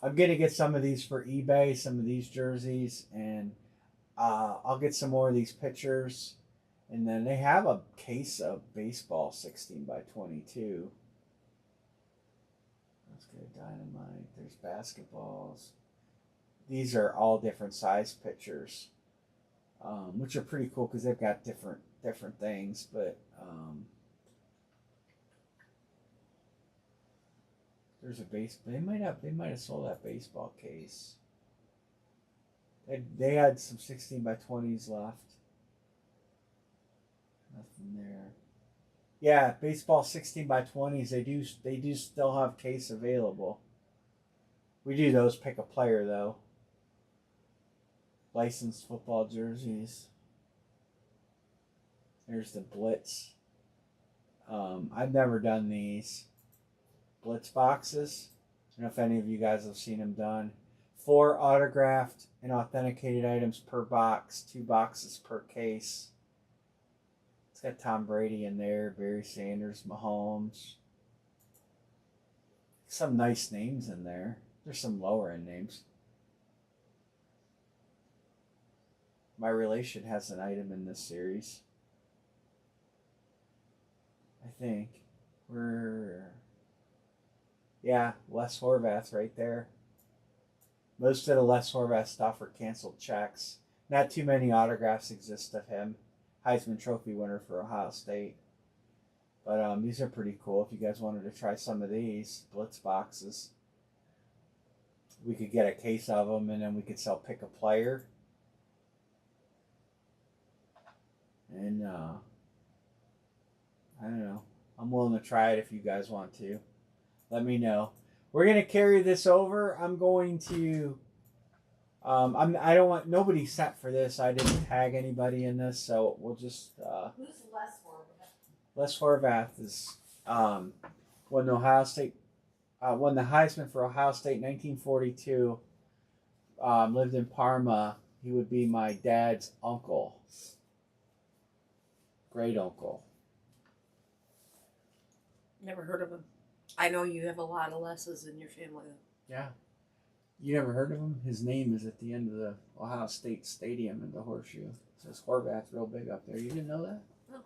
gonna get some of these for eBay, some of these jerseys, and I'll get some more of these pictures. And then they have a case of baseball 16 by 22. Let's get Dynamite. There's basketballs. These are all different size pictures, which are pretty cool because they've got different things. But there's a base. They might have sold that baseball case. They had some 16 by 20s left. Nothing there. Yeah, baseball 16 by 20s. They do still have case available. We do those. Pick a player though. Licensed football jerseys. There's the Blitz. I've never done these Blitz boxes. don't know if any of you guys have seen them done. 4 autographed and authenticated items per box, 2 boxes per case. It's got Tom Brady in there, Barry Sanders, Mahomes. Some nice names in there. There's some lower end names. My relation has an item in this series. I think. Yeah, Les Horvath right there. Most of the Les Horvath stuff are canceled checks. Not too many autographs exist of him. Heisman Trophy winner for Ohio State. But these are pretty cool. If you guys wanted to try some of these Blitz boxes, we could get a case of them, and then we could sell pick a player. And I don't know. I'm willing to try it if you guys want to. Let me know. We're gonna carry this over. I'm going to. I don't want nobody set for this. I didn't tag anybody in this, so we'll just. Who's Les Horvath? Les Horvath is won the Ohio State, won the Heisman for Ohio State in 1942. Lived in Parma. He would be my dad's uncle, great uncle. Never heard of him. I know you have a lot of Les's in your family. Yeah. You never heard of him? His name is at the end of the Ohio State Stadium in the horseshoe. It says Horvath real big up there. You didn't know that? No.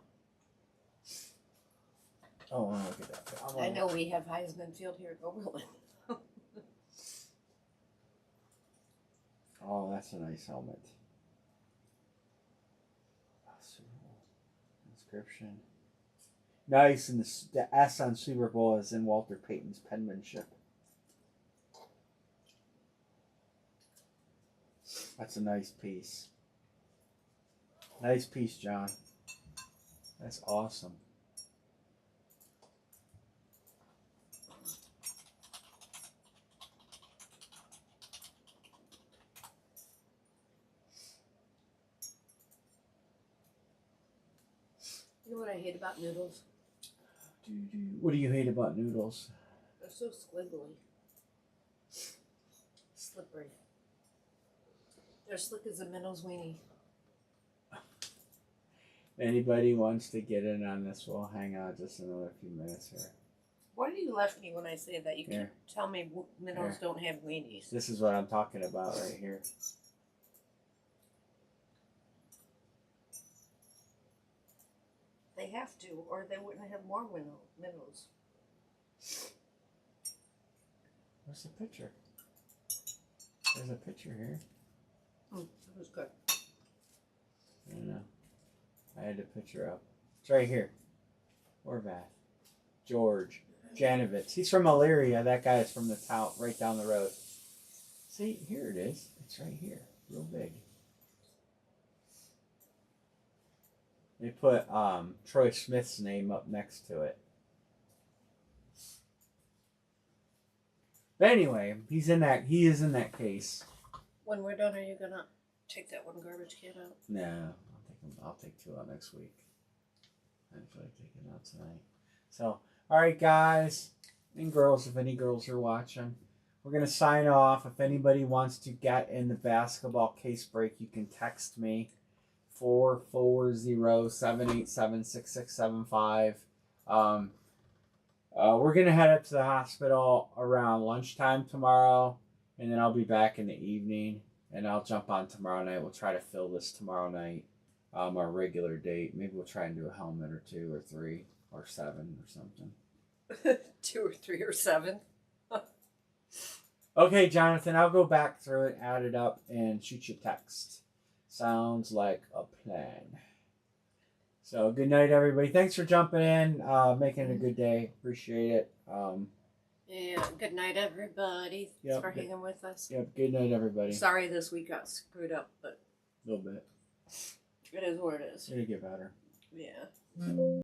Oh, I want to look at that. I know we have Heisman Field here at Oberlin. Oh, that's a nice helmet. Inscription. Nice, and the S on Super Bowl is in Walter Payton's penmanship. That's a nice piece. Nice piece, John. That's awesome. You know what I hate about noodles? What do you hate about noodles? They're so squiggly. Slippery. They're slick as a minnow's weenie. Anybody wants to get in on this, we'll hang out just another few minutes here. Why do you laugh at me when I say that? You can't tell me minnows don't have weenies. This is what I'm talking about right here. They have to, or they wouldn't have more minnows. Where's the picture? There's a picture here. That was good. I don't know. I had the picture up. It's right here. Horvath. George. Janovitz. He's from Elyria. That guy is from the town right down the road. See, here it is. It's right here. Real big. They put Troy Smith's name up next to it. But anyway, he is in that case. When we're done, are you gonna take that one garbage can out? No, I'll take 2 out next week. I feel like taking out tonight. So, all right, guys and girls, if any girls are watching, we're gonna sign off. If anybody wants to get in the basketball case break, you can text me 440-787-6675. We're gonna head up to the hospital around lunchtime tomorrow, and then I'll be back in the evening, and I'll jump on tomorrow night. We'll try to fill this tomorrow night, our regular date. Maybe we'll try and do a helmet or 2 or 3 or 7 or something. 2 or 3 or 7. Okay, Jonathan, I'll go back through it, add it up, and shoot you a text. Sounds like a plan. So, good night, everybody. Thanks for jumping in, making it a good day. Appreciate it. Yeah, good night, everybody. Thanks for hanging with us. Yep, good night, everybody. Sorry this week got screwed up, but A little bit. it is what it is. It'll get better. Yeah.